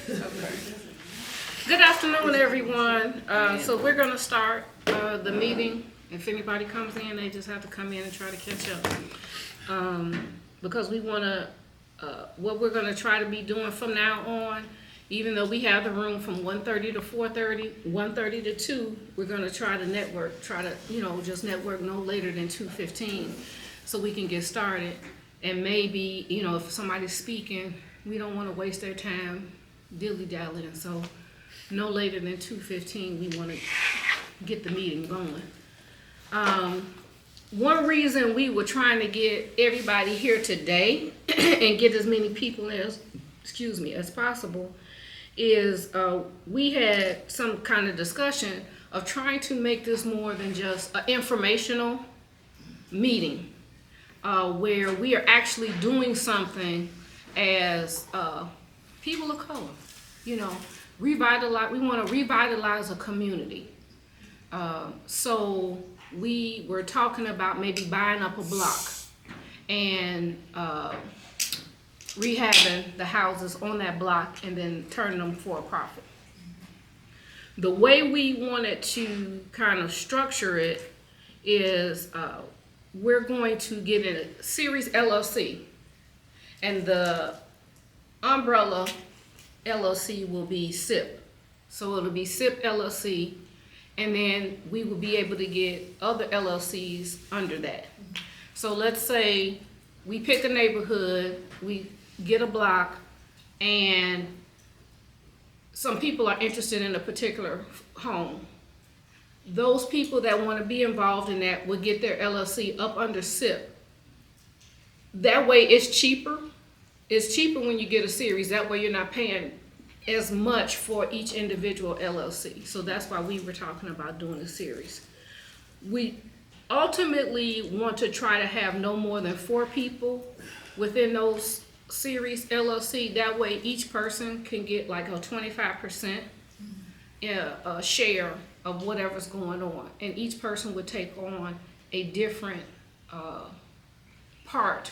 Okay. Good afternoon, everyone. So we're going to start the meeting. If anybody comes in, they just have to come in and try to catch up. Because we want to, what we're going to try to be doing from now on, even though we have the room from 1:30 to 4:30, 1:30 to 2, we're going to try to network, just network no later than 2:15 so we can get started. And maybe, if somebody's speaking, we don't want to waste their time dilly-dallying. So no later than 2:15, we want to get the meeting going. One reason we were trying to get everybody here today and get as many people as possible is we had some kind of discussion of trying to make this more than just an informational meeting, where we are actually doing something as people of color, revitalize. We want to revitalize a community. So we were talking about maybe buying up a block and rehabbing the houses on that block and then turning them for a profit. The way we wanted to kind of structure it is we're going to get a series LLC, and the umbrella LLC will be S.I.P. So it'll be S.I.P. LLC, and then we will be able to get other LLCs under that. So let's say we pick a neighborhood, we get a block, and some people are interested in a particular home. Those people that want to be involved in that will get their LLC up under S.I.P. That way it's cheaper. It's cheaper when you get a series. That way you're not paying as much for each individual LLC. So that's why we were talking about doing a series. We ultimately want to try to have no more than 4 people within those series LLC. That way each person can get like a 25% share of whatever's going on. And each person would take on a different part.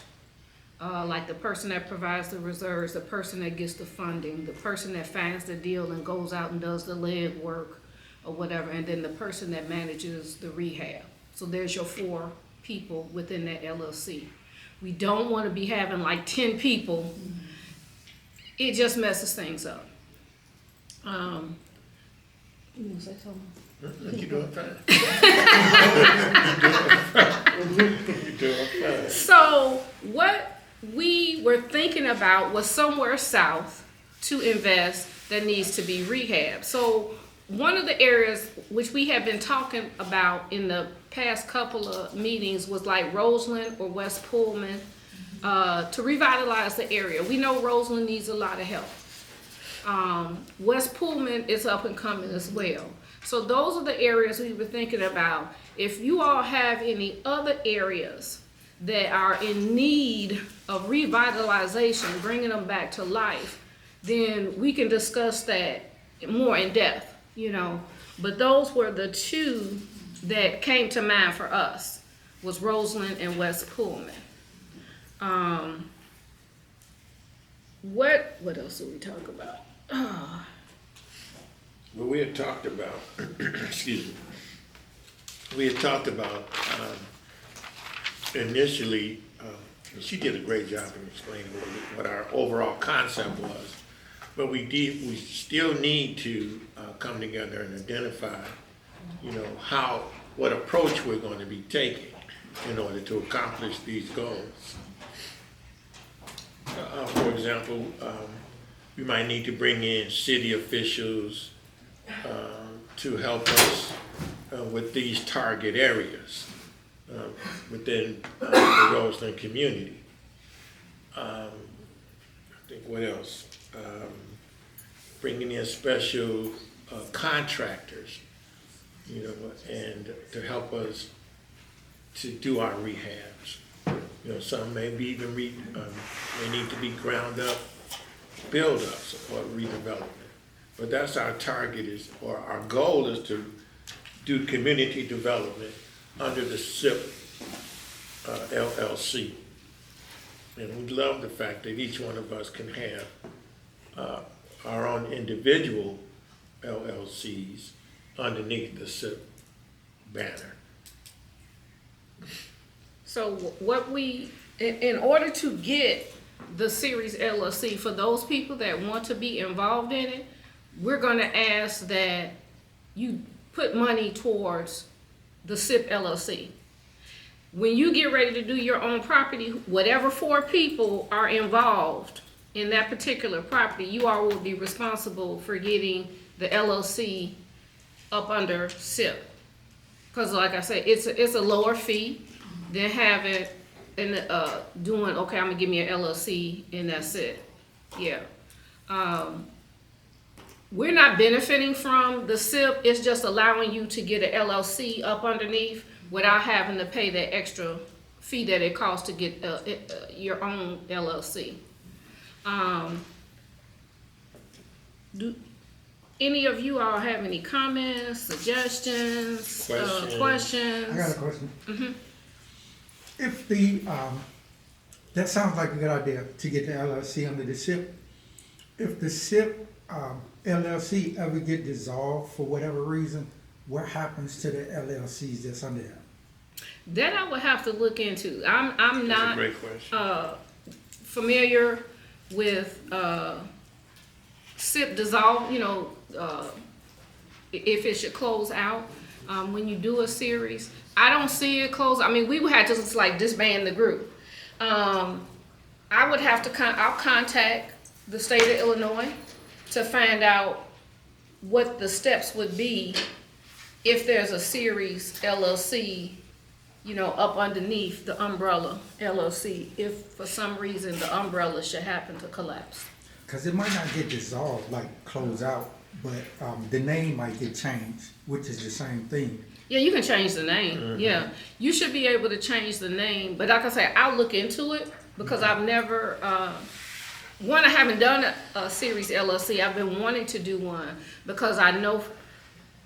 Like the person that provides the reserves, the person that gets the funding, the person that finds the deal and goes out and does the leg work or whatever, and then the person that manages the rehab. So there's your 4 people within that LLC. We don't want to be having like 10 people. It just messes things up. You want to say something? You're doing fine. You're doing fine. So what we were thinking about was somewhere south to invest that needs to be rehabbed. So one of the areas which we have been talking about in the past couple of meetings was like Roseland or West Pullman, to revitalize the area. We know Roseland needs a lot of help. West Pullman is up and coming as well. So those are the areas we were thinking about. If you all have any other areas that are in need of revitalization, bringing them back to life, then we can discuss that more in depth, But those were the 2 that came to mind for us, was Roseland and West Pullman. What else did we talk about? Well, we had talked about, excuse me, we had talked about initially, she did a great job in explaining what our overall concept was, but we still need to come together and identify, what approach we're going to be taking in order to accomplish these goals. For example, we might need to bring in city officials to help us with these target areas within the Roseland community. I think what else? Bringing in special contractors, and to help us to do our rehabs. Some maybe even may need to be ground up build-ups or redevelopment. But that's our target or our goal is to do community development under the S.I.P. LLC. And we love the fact that each one of us can have our own on individual LLCs underneath the SIP banner. So what in order to get the Series LLC, for those people that want to be involved in it, we're gonna ask that you put money towards the SIP LLC. When you get ready to do your own property, whatever 4 people are involved in that particular property, you all will be responsible for getting the LLC up under SIP. Cause like I said, it's a lower fee than having and doing, okay, I'm gonna give me an LLC and that's it. Yeah. We're not benefiting from the SIP, it's just allowing you to get an LLC up underneath without having to pay that extra fee that it costs to get your own LLC. Do any of you all have any comments, suggestions, questions? I got a question. If the, that sounds like a good idea to get the LLC under the SIP. If the SIP LLC ever get dissolved for whatever reason, what happens to the LLCs that's under that? That I would have to look into. I'm That's a not great question. familiar with SIP dissolve, if it should close out when you do a series. I don't see it close. I mean, we would have to just like disband the group. I would have to, I'll contact the state of Illinois to find out what the steps would be if there's a series LLC, up underneath the umbrella LLC, if for some reason the umbrella should happen to collapse. Cause it might not get dissolved, like close out, but the name might get changed, which is the same thing. Yeah, you can change the name. Yeah, you should be able to change the name. But like I said, I'll look into it because I've never, I haven't done a series LLC. I've been wanting to do one because I know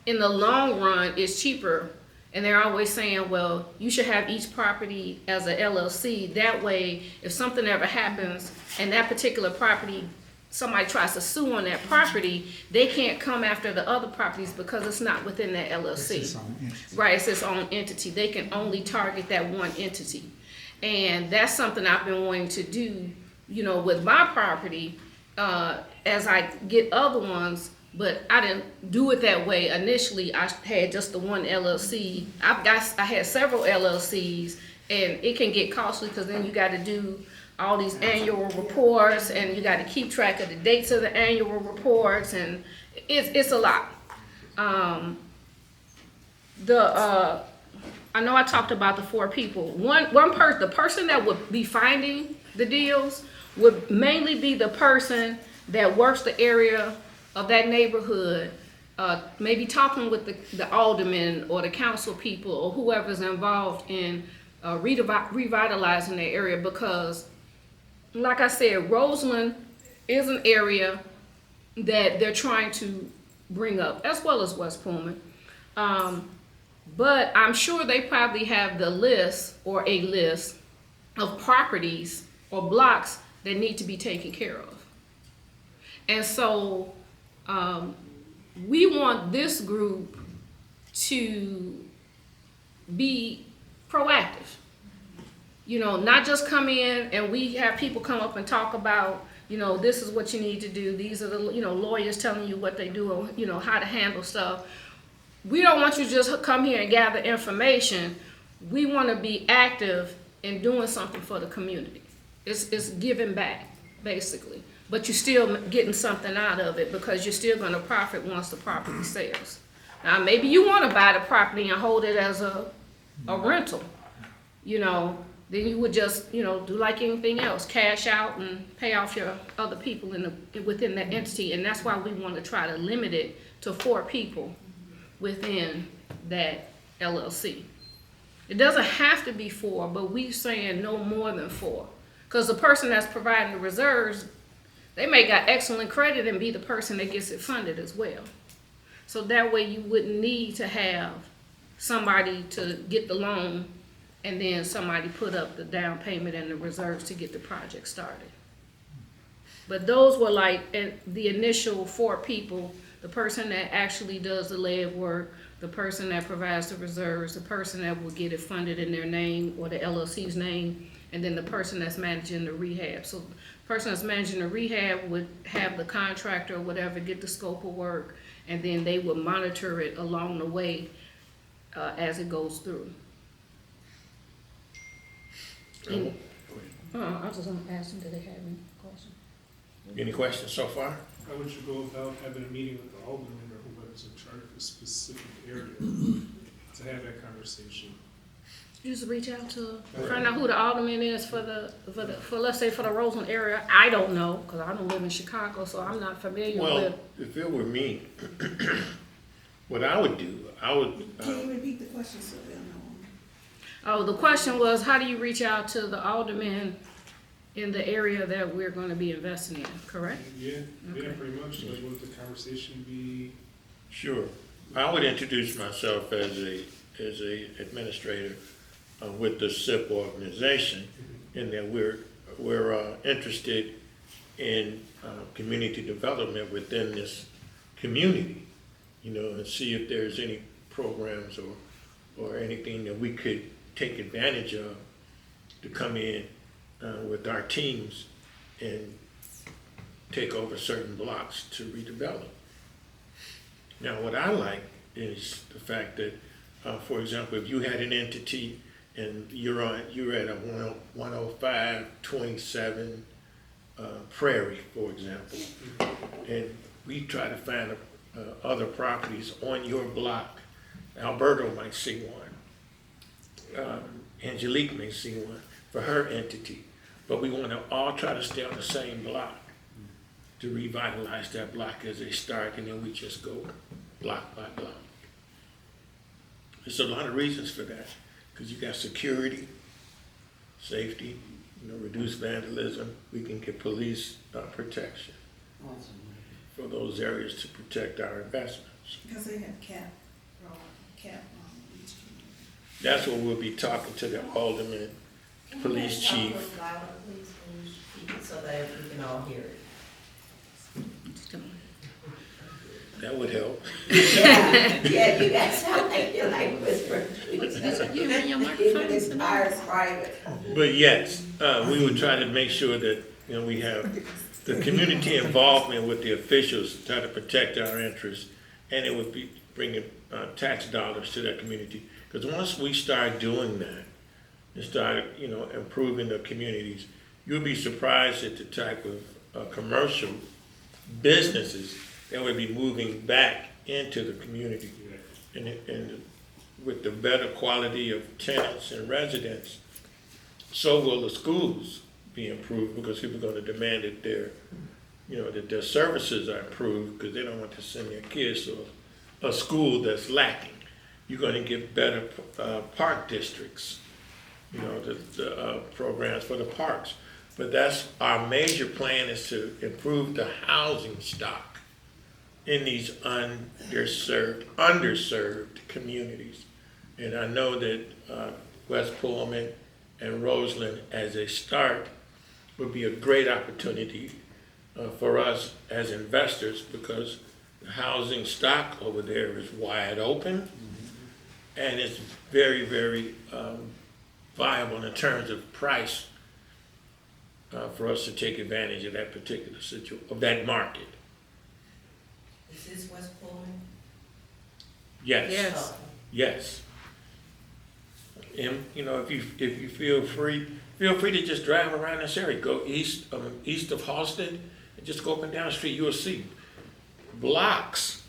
in the long run it's cheaper. And they're always saying, well, you should have each property as a LLC. That way, if something ever happens and that particular property, somebody tries to sue on that property, they can't come after the other properties because it's not within that LLC. It's its own entity. Right, it's its own entity. They can only target that one entity. And that's something I've been wanting to do, with my property, as I get other ones, but I didn't do it that way. Initially, I had just the one LLC. I had several LLCs, and it can get costly because then you got to do all these annual reports, and you got to keep track of the dates of the annual reports, and it's a lot. I know I talked about the 4 people. The person that would be finding the deals would mainly be the person that works the area of that neighborhood, maybe talking with the aldermen or the council people or whoever's involved in revitalizing the area, because like I said, Roseland is an area that they're trying to bring up, as well as West Pullman. But I'm sure they probably have the list or a list of properties or blocks that need to be taken care of. And so we want this group to be proactive. Not just come in and we have people come up and talk about, this is what you need to do. These are the, lawyers telling you what they do or, how to handle stuff. We don't want you to just come here and gather information. We want to be active in doing something for the community. It's giving back, basically. But you're still getting something out of it because you're still going to profit once the property sells. Now, maybe you want to buy the property and hold it as a rental, then you would just, do like anything else, cash out and pay off your other people within that entity. And that's why we want to try to limit it to 4 people within that LLC. It doesn't have to be 4, but we're saying no more than 4. Because the person that's providing the reserves, they may got excellent credit and be the person that gets it funded as well. So that way you wouldn't need to have somebody to get the loan and then somebody put up the down payment and the reserves to get the project started. But those were like the initial 4 people: the person that actually does the lead work, the person that provides the reserves, the person that will get it funded in their name or the LLC's name, and then the person that's managing the rehab. So the person that's managing the rehab would have the contractor or whatever get the scope of work, and then they would monitor it along the way as it goes through. And, I was just gonna ask them, do they have any questions? Any questions so far? How would you go about having a meeting with the alderman or whoever's in charge of a specific area to have that conversation? You just reach out to, find out who the alderman is for let's say for the Roseland area. I don't know, cause I don't live in Chicago, so I'm not familiar Well, with. if it were me, what I would do, I would, Can you repeat the question so they'll know? Oh, the question was, how do you reach out to the alderman in the area that we're gonna be investing in, correct? Yeah, Okay. pretty much. Like, would the conversation be? sure, I would introduce myself as a administrator with the S.I.P organization, in that we're interested in community development within this community, you know, and see if there's any programs or anything that we could take advantage of to come in with our teams and take over certain blocks to redevelop. Now, what I like is the fact that, for example, if you had an entity and you're at a 105-27 Prairie, for example, and we try to find other properties on your block. Alberto might see one. Angelique may see one for her entity, but we want to all try to stay on the same block to revitalize that block as they start, and then we just go block by block. There's a lot of reasons for that, because you got security, safety, you know, reduce vandalism. We can get police protection for those areas to protect our investments. Because they have cap each community. That's what we'll be talking to the alderman, police chief. So that we can all hear it. That would help. Yeah, you guys sound like you're like whispering. You and your Even microphone. it's ours private. But yes, we would try to make sure that, you know, we have the community involvement with the officials to try to protect our interests, and it would be bringing tax dollars to that community. Because once we start doing that and start, you know, improving the communities, you'll be surprised at the type of commercial businesses that would be moving back into the community. And with the better quality of tenants and residents, so will the schools be improved, because people are going to demand that their services are improved, because they don't want to send their kids to a school that's lacking. You're going to get better park districts, you know, the programs for the parks. But that's our major plan, is to improve the housing stock in these underserved communities. And I know that West Pullman and Roseland, as a start, would be a great opportunity for us as investors, because the housing stock over there is wide open, and it's very, very viable in terms of price for us to take advantage of that particular of that market. Is this West Pullman? Yes. Yes. Yes. And, you know, if you feel free to just drive around this area. Go east of Halsted and just go up and down the street. You'll see blocks.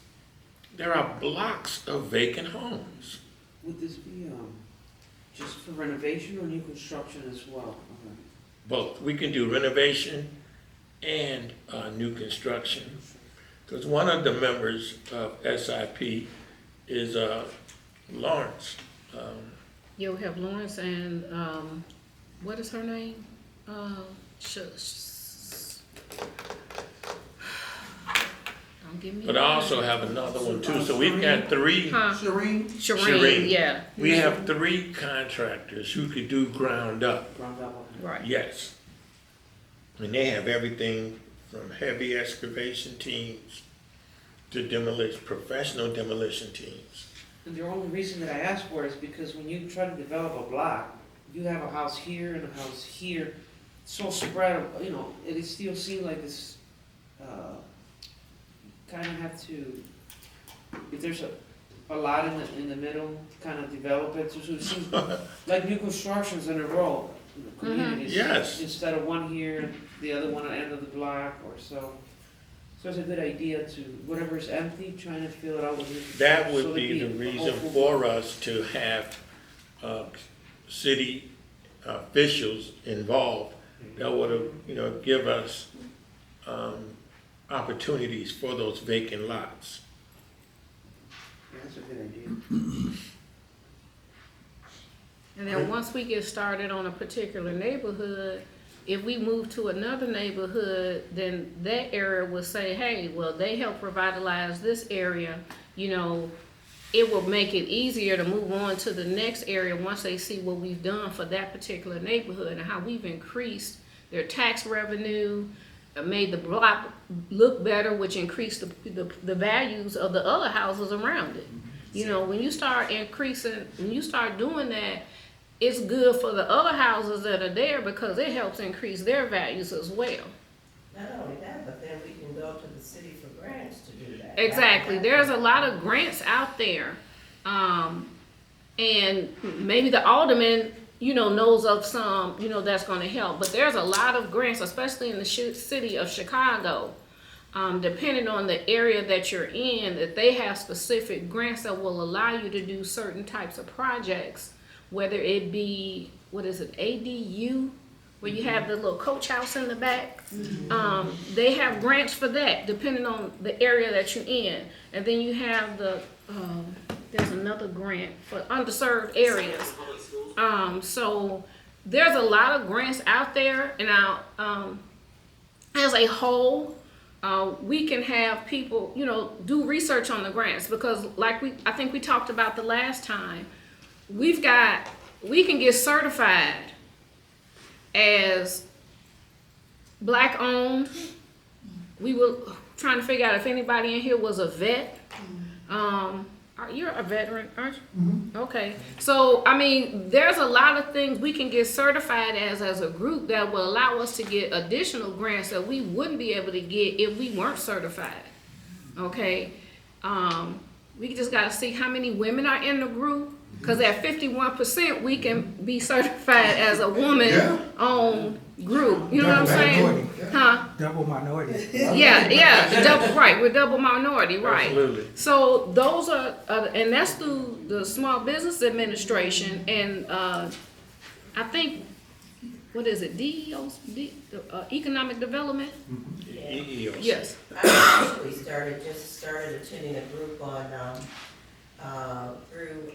There are blocks of vacant homes. Would this be just for renovation or new construction as well? Okay. Both. We can do renovation and new construction. Because one of the members of S.I.P. is Lawrence. You'll have Lawrence and, what is her name? Don't give me. But I also have another one too. So we've got three. Huh? Shireen? Shireen, yeah, We have 3 contractors who could do ground up. Ground up. right. Yes. And they have everything from heavy excavation teams to professional demolition teams. And the only reason that I ask for it is because when you try to develop a block, you have a house here and a house here, so spread, you know, it still seems like it's, kind of have to, if there's a lot in the middle, kind of develop it, so it seems like new constructions in a row, in the communities. Yes. Instead of one here, the other one at the end of the block, or so. So it's a good idea to, whatever's empty, trying to fill it out with new. That so would it'd be the a reason hopeful- for us to have city officials involved that would, give us opportunities for those vacant lots. Yeah, that's a good idea. And then once we get started on a particular neighborhood, if we move to another neighborhood, then that area will say, hey, well, they help revitalize this area, it will make it easier to move on to the next area once they see what we've done for that particular neighborhood and how we've increased their tax revenue, made the block look better, which increased the values of the other houses around it. When you start doing that, it's good for the other houses that are there because it helps increase their values as well. Not only that, but then we can go to the city for grants to do that. Exactly. There's a lot of grants out there. And maybe the alderman, knows of some, that's gonna help. But there's a lot of grants, especially in the city of Chicago, depending on the area that you're in, that they have specific grants that will allow you to do certain types of projects, whether it be, ADU, where you have the little coach house in the back. They have grants for that, depending on the area that you're in. And then you have there's another grant for underserved areas. So there's a lot of grants out there, and as a whole, we can have people, do research on the grants, because I think we talked about the last time, we can get certified as Black owned. We were trying to figure out if anybody in here was a vet. You're a veteran, aren't you? Mhm. Okay. So, there's a lot of things we can get certified as a group that will allow us to get additional grants that we wouldn't be able to get if we weren't certified. Okay. We just got to see how many women are in the group. Because at 51%, we can be certified as a woman-owned group. You know what I'm saying? Minority. Huh? Double minority. Yeah, double, right, we're double minority, right. Absolutely. So those are, and that's through the Small Business Administration, and I think, what is it, Economic Development? EEOs. Yes. I actually started attending a group on, through,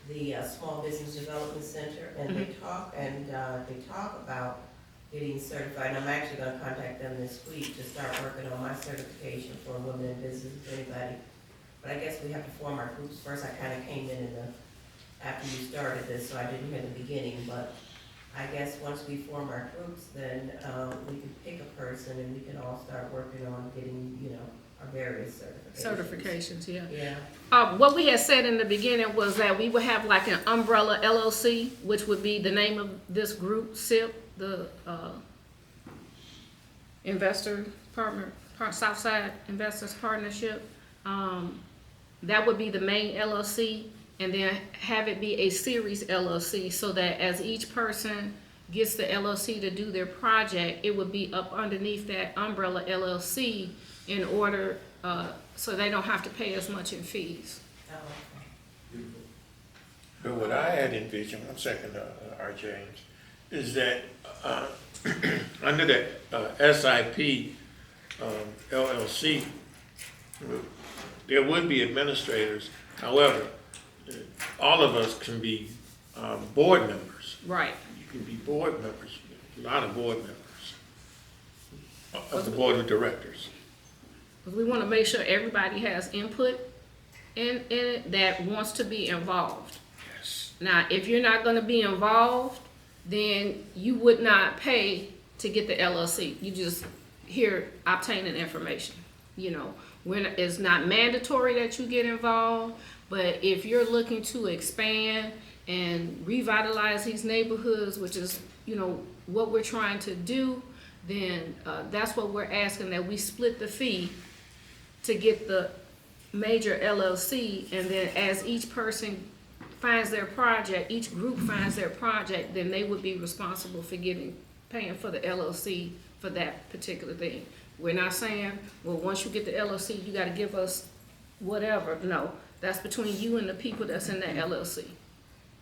the Small Business Development Center, and they talk about getting certified. And I'm actually gonna contact them this week to start working on my certification for women in business, if anybody. But I guess we have to form our groups first. I kinda came in after you started this, so I didn't hear the beginning, but I guess once we form our groups, then, we can pick a person and we can all start working on getting, our various certifications. Certifications, yeah. Yeah. What we had said in the beginning was that we would have like an umbrella LLC, which would be the name of this group, S.I.P, the Investor Partner, Southside Investors Partnership. That would be the main LLC, and then have it be a series LLC, so that as each person gets the LLC to do their project, it would be up underneath that umbrella LLC in order, so they don't have to pay as much in fees. Oh, okay. But what I had envisioned, one second, R. James, is that under the S.I.P. LLC, there would be administrators. However, all of us can be board members. Right. You can be board members, a lot of board members of the board of directors. Because we want to make sure everybody has input in it that wants to be involved. Yes. Now, if you're not going to be involved, then you would not pay to get the LLC. You just here obtaining information. You know, it's not mandatory that you get involved, but if you're looking to expand and revitalize these neighborhoods, which is, you know, what we're trying to do, then that's what we're asking, that we split the fee to get the major LLC, and then as each person finds their project, each group finds their project, then they would be responsible for paying for the LLC for that particular thing. We're not saying, well, once you get the LLC, you gotta give us whatever. No, that's between you and the people that's in that LLC.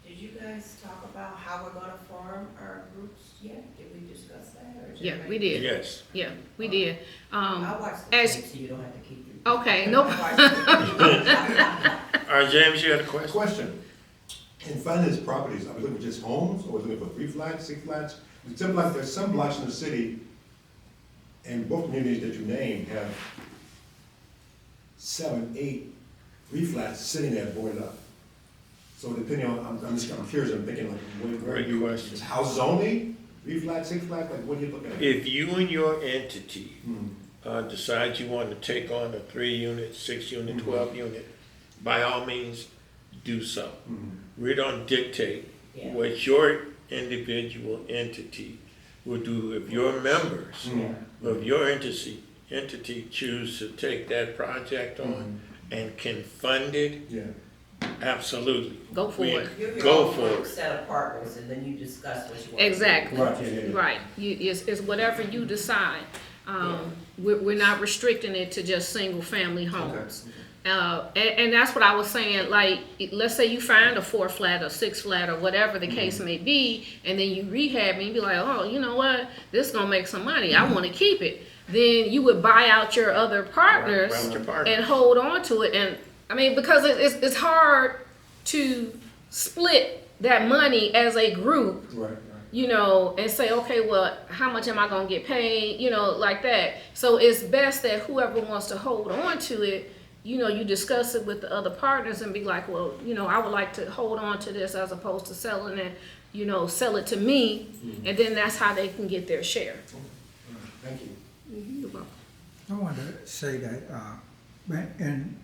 Did you guys talk about how we're gonna form our groups yet? Did we discuss that, or is it Yeah, right? we did. Yes. Yeah, we did. I'll watch the as- tape so you don't have to keep it. Okay, no, All right, James, you had a question? Question, in finding these properties, are we looking for just homes, or are we looking for 3 flats, 6 flats? It seems like there's some blocks in the city, and both communities that you named have 7, 8 3 flats sitting there boarded up. So depending on, I'm curious, I'm thinking like, where Great you, question. is houses only, 3 flats, 6 flats, like what are you looking at? If you and your entity Hmm. decide you want to take on a 3-unit, 6-unit, 12-unit, by all means, do so. Hmm. We don't dictate Yeah. what your individual entity will do. If your members Hmm. of your entity choose to take that project on and can fund it, Yeah. absolutely. go for We- it. You're your Go own for group it. set of partners, and then you discuss what you want. Exactly. Right, yeah. Right, it's whatever you decide. We're not restricting it to just single-family homes. And that's what I was saying, like, let's say you find a 4 flat or 6 flat or whatever the case may be, and then you rehab and you be like, oh, you know what, this is gonna make some money, I wanna keep it. Then you would buy out your other partners Buy out your partners. and hold on to it. And I mean, because it's hard to split that money as a group, Right, right. you know, and say, okay, well, how much am I gonna get paid, you know, like that. So it's best that whoever wants to hold on to it, you know, you discuss it with the other partners and be like, well, you know, I would like to hold on to this as opposed to selling it, you know, sell it to me, and then that's how they can get their share. Thank you. You're welcome. I wanted to say that, in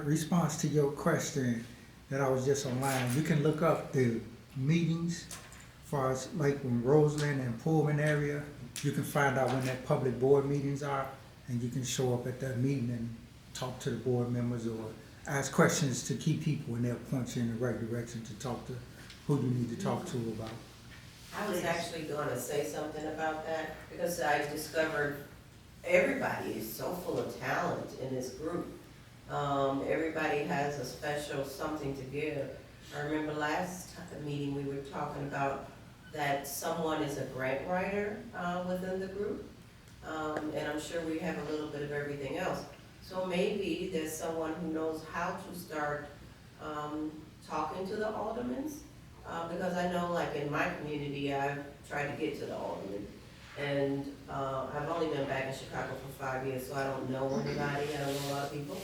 response to your question that I was just online, you can look up the meetings, as far as like when Roseland and Pullman area, you can find out when that public board meetings are, and you can show up at that meeting and talk to the board members or ask questions to key people, and they'll point you in the right direction to talk to who you need to talk to about. I was actually gonna say something about that, because I discovered everybody is so full of talent in this group. Everybody has a special something to give. I remember last meeting, we were talking about that someone is a grant writer, within the group. And I'm sure we have a little bit of everything else. So maybe there's someone who knows how to start, talking to the aldermen. Because I know, like, in my community, I've tried to get to the aldermen. And, I've only been back in Chicago for 5 years, so I don't know anybody, I don't know a lot of people.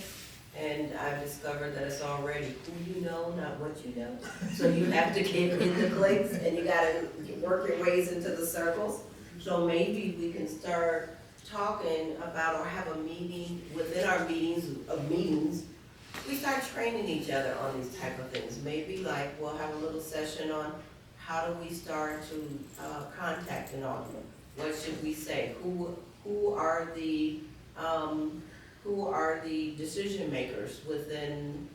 And I've discovered that it's already who you know, not what you know. So you have to get in the cliques, and you gotta work your ways into the circles. So maybe we can start talking about, or have a meeting within our meetings, we start training each other on these type of things. Maybe like we'll have a little session on how do we start to contact an alderman? What should we say? Who are the decision makers within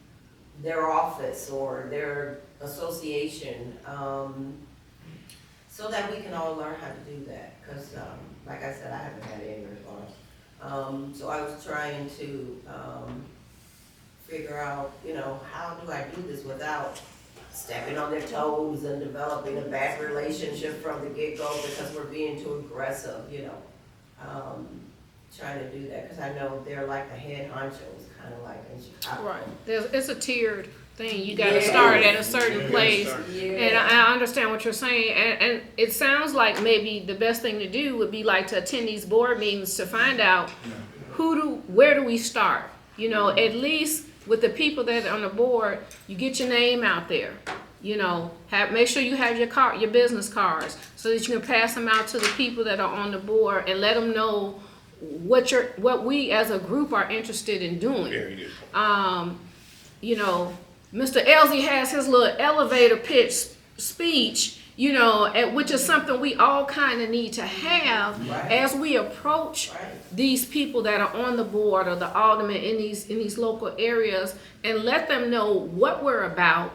their office or their association? So that we can all learn how to do that. Because like I said, I haven't had any response. So I was trying to figure out, you know, how do I do this without stepping on their toes and developing a bad relationship from the get-go because we're being too aggressive, you know. Trying to do that, because I know they're like the head honchos, kind of like in Chicago. Right, it's a tiered thing, you gotta Yeah. start at a certain place. Yeah. And I understand what you're saying, and it sounds like maybe the best thing to do would be like to attend these board meetings to find out where do we start? You know, at least with the people that are on the board, you get your name out there. You know, make sure you have your business cards so that you can pass them out to the people that are on the board and let them know what we as a group are interested in doing. Very good. You know, Mr. Elsie has his little elevator pitch speech, you know, which is something we all kind of need to have Right. as we approach Right. these people that are on the board or the aldermen in these local areas, and let them know what we're about,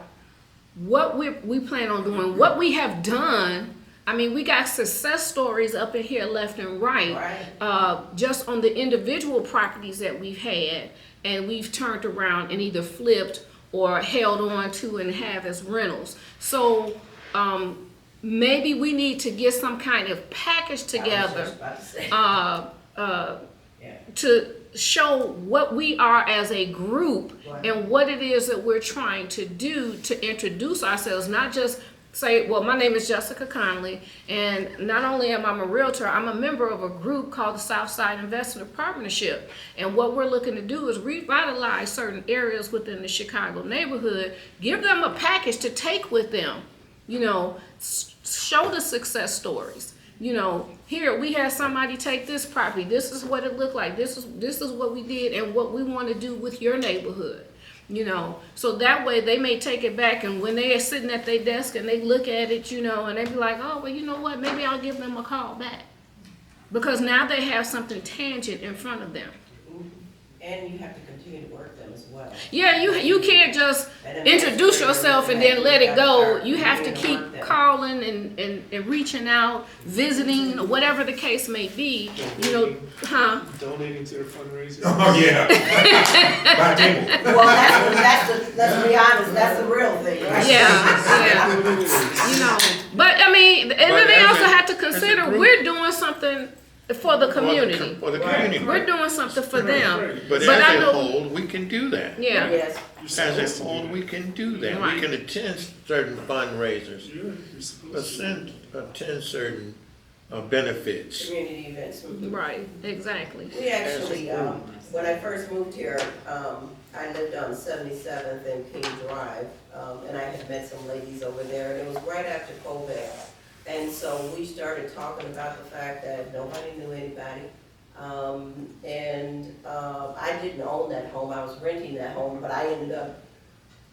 what we plan on doing, what we have done. I mean, we got success stories up in here left and right, just on the individual properties that we've had and we've turned around and either flipped or held on to and have as rentals. So maybe we need to get some kind of package together to show what we are as a group and what it is that we're trying to do to introduce ourselves, not just say, well, my name is Jessica Conley, and not only am I a realtor, I'm a member of a group called the Southside Investment Partnership. And what we're looking to do is revitalize certain areas within the Chicago neighborhood, give them a package to take with them, you know, show the success stories. You know, here we had somebody take this property. This is what it looked like. This is what we did and what we want to do with your neighborhood. You know, so that way they may take it back, and when they are sitting at their desk and they look at it, you know, and they be like, oh, well, you know what? Maybe I'll give them a call back, because now they have something tangent in front of them. And you have to continue to work them as well. Yeah, you can't just introduce yourself and then let it go. You have to keep calling and reaching out, visiting, whatever the case may be. You know, Donating to their fundraiser. Oh, yeah. Back table. Well, let's be honest, that's the real thing, right? Yeah. You know, but I mean, and then they also have to consider we're doing something for the community. For the community. We're doing something for them. But But I as a know- whole, we can do that. Yeah. Yes. As a whole, we can do that. Right. We can attend certain fundraisers, You're supposed to. attend certain benefits. Community events. Right, exactly. We actually, when I first moved here, I lived on 77th and King Drive, and I had met some ladies over there, and it was right after COVID. And so we started talking about the fact that nobody knew anybody. I didn't own that home, I was renting that home, but I ended up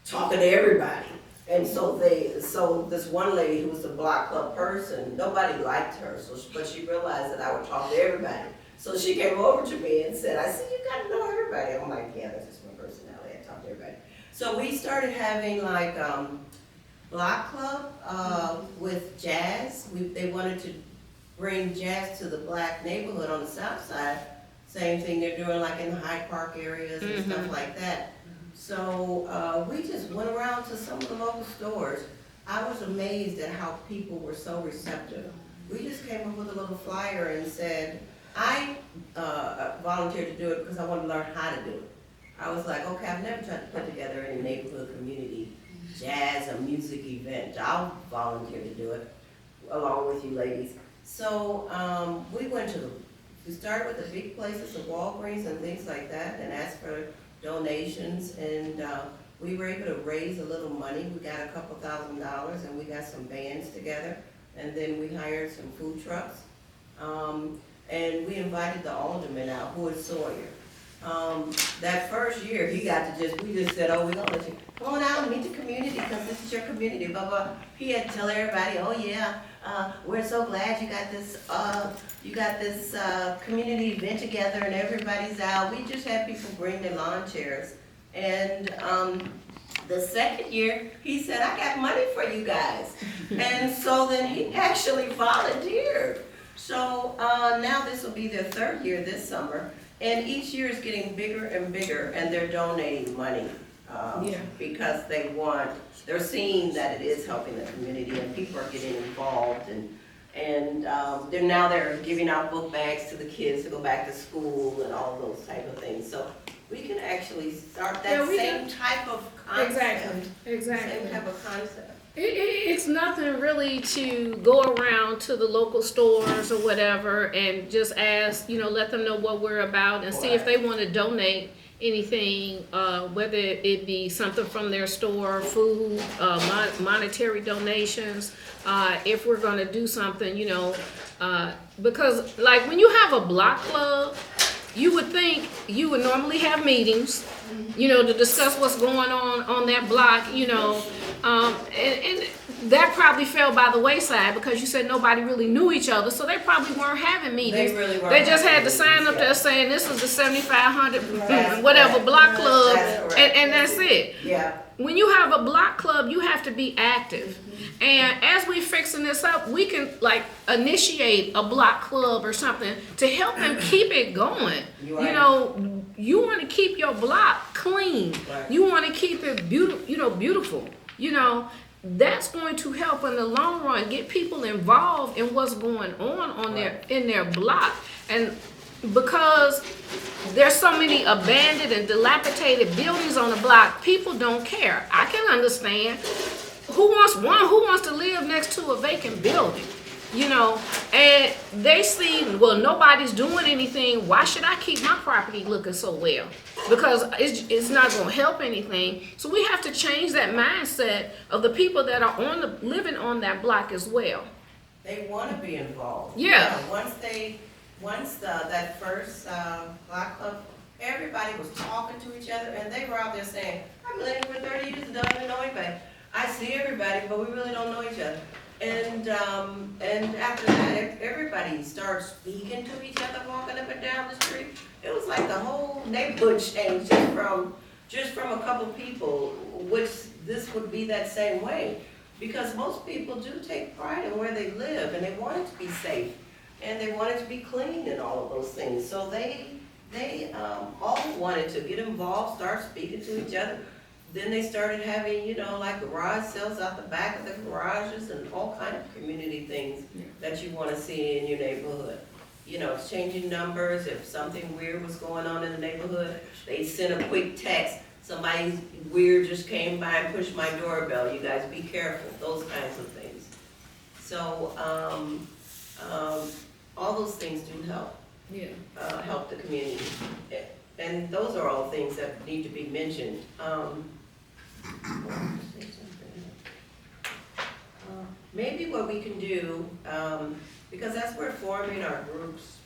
talking to everybody. And so this one lady who was a block club person, nobody liked her, but she realized that I would talk to everybody. So she came over to me and said, I see you got to know everybody. I'm like, yeah, that's just my personality, I talk to everybody. So we started having like, block club with jazz. They wanted to bring jazz to the black neighborhood on the south side. Same thing they're doing like in the Hyde Park areas and stuff like that. So we just went around to some of the local stores. I was amazed at how people were so receptive. We just came up with a little flyer and said, I volunteered to do it because I want to learn how to do it. I was like, okay, I've never tried to put together any neighborhood community jazz or music event. I'll volunteer to do it along with you ladies. So we started with the big places, the Walgreens and things like that, and asked for donations, and we were able to raise a little money. We got a couple $1,000s, and we got some bands together, and then we hired some food trucks, and we invited the alderman out, who is Sawyer. That first year, we just said, oh, we're gonna let you come on out and meet the community, because this is your community, blah, blah. He had to tell everybody, oh yeah, we're so glad you got this community event together and everybody's out. We just had people bring their lawn chairs. And the second year, he said, I got money for you guys. And so then he actually volunteered. So now this will be their third year this summer. And each year is getting bigger and bigger, and they're donating money because they're seeing that it is helping the community, and people are getting involved, and they're giving out book bags to the kids to go back to school and all those type of things. So we can actually start that same type of concept. Exactly. Same type of concept. It's nothing really to go around to the local stores or whatever and just ask, let them know what we're about and see if they want to donate anything, whether it be something from their store, food, monetary donations, if we're gonna do something, you know, because like when you have a block club, you would think you would normally have meetings, you know, to discuss what's going on that block, you know, and that probably fell by the wayside because you said nobody really knew each other, so they probably weren't having meetings. They really weren't They just had having to sign meetings, up there yeah. saying this is the 7,500 That's whatever correct. block club, That's correct. and that's it. Yeah, When you have a block club, you have to be active. And as we fixing this up, we can like initiate a block club or something to help them keep it going. You're You right. know, you want to keep your block clean. Right. You want to keep it beautiful. You know, that's going to help in the long run get people involved in what's going on in their block. And because there's so many abandoned and dilapidated buildings on the block, people don't care. I can understand. Who wants to live next to a vacant building? You know, and they see, well, nobody's doing anything. Why should I keep my property looking so well? Because it's not going to help anything. So we have to change that mindset of the people that are living on that block as well. they wanna be involved. Yeah. Once that first block club, everybody was talking to each other, and they were out there saying, I've been living for 30 years and don't even know anybody. I see everybody, but we really don't know each other. And after that, everybody started speaking to each other, walking up and down the street. It was like the whole neighborhood changed just from a couple people, which this would be that same way. Because most people do take pride in where they live, and they want it to be safe, and they want it to be clean and all of those things. So they all wanted to get involved, start speaking to each other. Then they started having, you know, like garage sales out the back of the garages and all kind of community things that you want to see in your neighborhood. You know, exchanging numbers, if something weird was going on in the neighborhood, they sent a quick text, somebody weird just came by and pushed my doorbell, you guys be careful, those kinds of things. So, all those things do help. Yeah. Help the community. And those are all things that need to be mentioned. Maybe what we can do, because as we're forming our groups,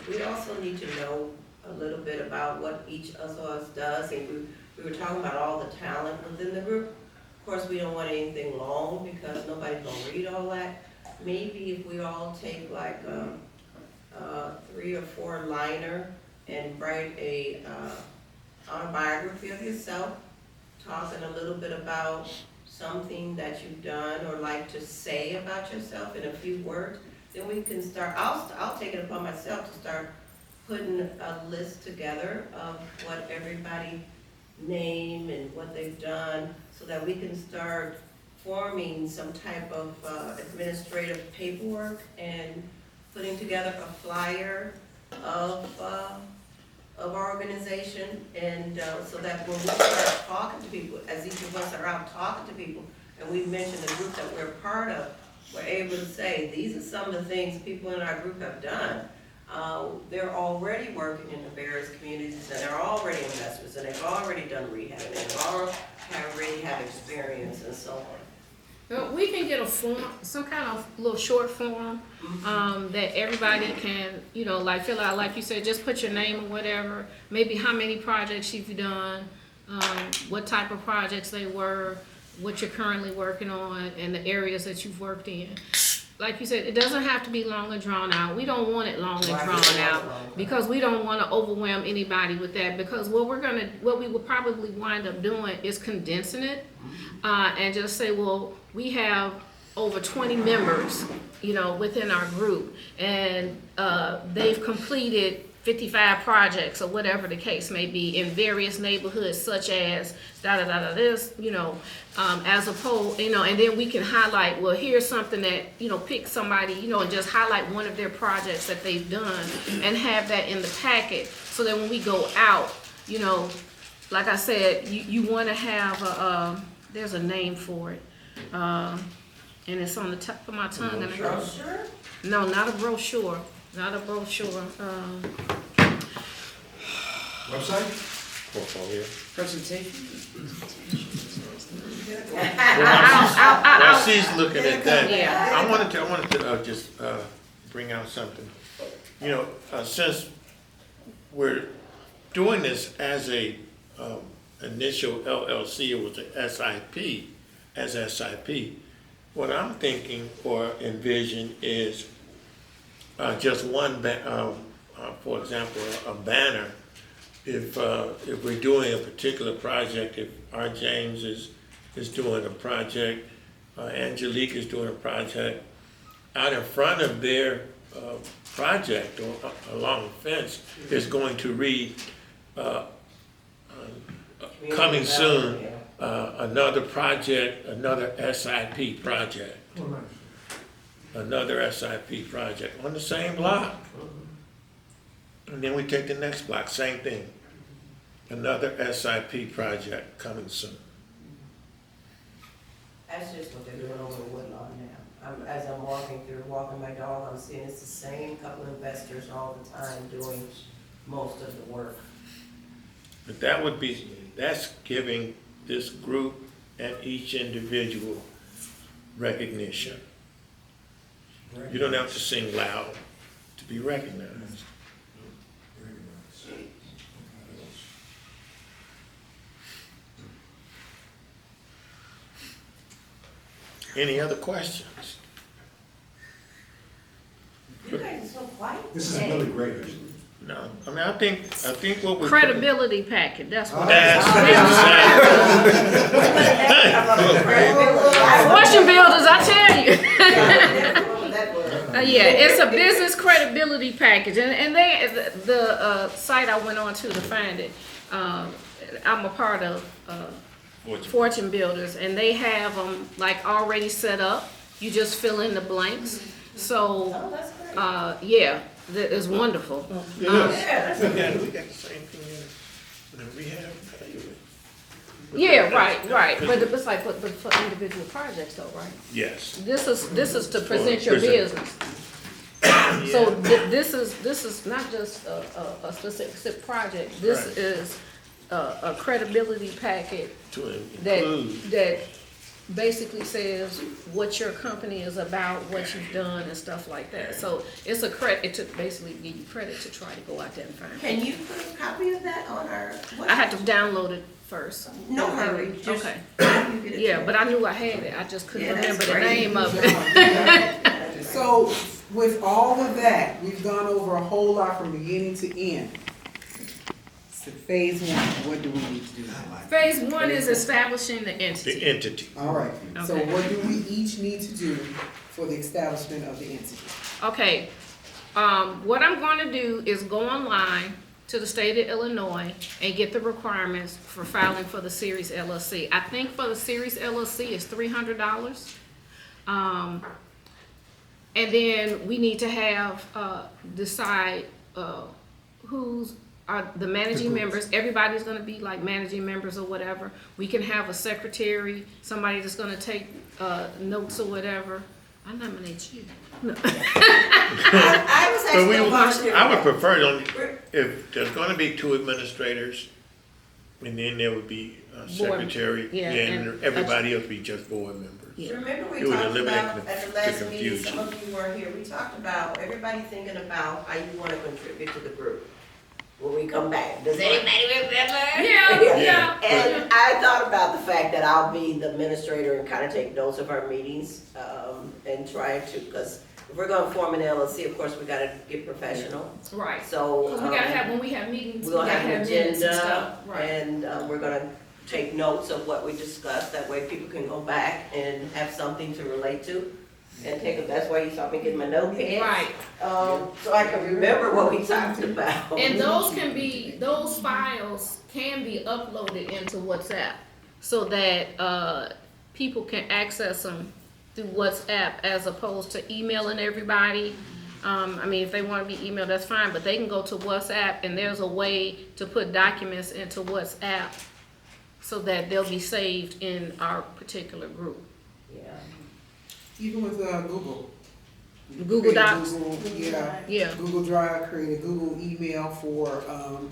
we also need to know a little bit about what each of us does. And we were talking about all the talent within the group. Of course, we don't want anything long because nobody's gonna read all that. Maybe if we all take like a 3 or 4 liner and write a autobiography of yourself, talking a little bit about something that you've done or like to say about yourself in a few words, then we can start, I'll take it upon myself to start putting a list together of what everybody name and what they've done, so that we can start forming some type of administrative paperwork and putting together a flyer of our organization, and so that when we start talking to people, as each of us are out talking to people, and we mention the group that we're part of, we're able to say, these are some of the things people in our group have done. They're already working in the various communities, and they're already investors, and they've already done rehab, and they already have experience, and so on. Well, we can get a form, some kind of little short form, that everybody can, you know, like fill out, like you said, just put your name or whatever, maybe how many projects you've done, what type of projects they were, what you're currently working on, and the areas that you've worked in. Like you said, it doesn't have to be long and drawn out. We don't want it long and drawn out because we don't want to overwhelm anybody with that, because what we will probably wind up doing is condensing it, and just say, well, we have over 20 members, you know, within our group, and they've completed 55 projects or whatever the case may be in various neighborhoods, such as this, you know, as opposed, you know, and then we can highlight, well, here's something that, you know, pick somebody, you know, and just highlight one of their projects that they've done and have that in the packet, so that when we go out, you know, like I said, you want to have there's a name for it, and it's on the top of my tongue. And Brochure? no, not a brochure. Not a brochure. Website? portfolio. Presentation? While she's looking at that, Yeah. I wanted to just bring out something. You know, since we're doing this as a initial LLC, it was a SIP, as SIP. What I'm thinking or envision is just one, for example, a banner. If we're doing a particular project, if R. James is doing a project, Angelique is doing a project, out in front of their project or along the fence is going to read, coming soon, another project, another SIP project. Another SIP project on the same block. And then we take the next block, same thing. Another SIP project coming soon. That's just what they're doing over in Woodlawn now. As I'm walking my dog, I'm seeing it's the same couple of investors all the time doing most of the work. But that's giving this group and each individual recognition. You don't have to sing loud to be recognized. Any other questions? You guys are so quiet. This is really great, actually. No, I mean, I think what we're. Credibility packet, that's what. That's Fortune builders, I tell you. Yeah, it's a business credibility package, and the site I went on to find it, I'm a part of, Fortune Builders, and they have them like already set up. You just fill in the blanks. So, Oh, that's great. yeah, it's wonderful. Yeah, we got the same thing in rehab. Yeah, right. But it's like, but for individual projects though, right? Yes. This is to present your present. business. So this is not just a specific project. This Right. is a credibility packet To that include. that basically says what your company is about, what you've done, and stuff like that. So it's a credit to basically give you credit to try to go out there and find it. Can you put a copy of that on our? I had to download it first. No hurry, just. Okay. you get it Yeah, to but I knew I had it. I just couldn't Yeah, that's remember the great. name of it. So with all of that, we've gone over a whole lot from beginning to end. So phase one, what do we need to do? Phase one is establishing the entity. The entity. All right, so Okay. what do we each need to do for the establishment of the entity? Okay, what I'm gonna do is go online to the state of Illinois and get the requirements for filing for the Series LLC. I think for the Series LLC it's $300. And then we need to have, decide, who's are the managing members. Everybody's gonna be like managing members or whatever. We can have a secretary, somebody that's gonna take, notes or whatever. I nominate you. I was But actually gonna volunteer. I would prefer if there's gonna be two administrators, and then there would be a secretary, yeah, and and- everybody else be just board members. Yeah. Remember It we would talked eliminate about the- at the the last meeting, confusion. some of you weren't here, we talked about everybody thinking about how you wanna contribute to the group when we come back. Does anybody remember? Yeah. And I thought about the fact that I'll be the administrator and kind of take notes of our meetings, and try to, because if we're gonna form an LLC, of course, we gotta get professional. Right. So, Cause we gotta have, when we have meetings, we we're gonna gotta have an have minutes and agenda, stuff. Right. and, we're gonna take notes of what we discussed, that way people can go back and have something to relate to. And that's why you saw me get my notepad. Right. So I can remember what we talked about. And those files can be uploaded into WhatsApp so that, people can access them through WhatsApp as opposed to emailing everybody. I mean, if they wanna be emailed, that's fine, but they can go to WhatsApp and there's a way to put documents into WhatsApp so that they'll be saved in our particular group. Yeah. Even with Google, Google create a Docs. Google, yeah, Yeah, Google Drive, create a Google email for,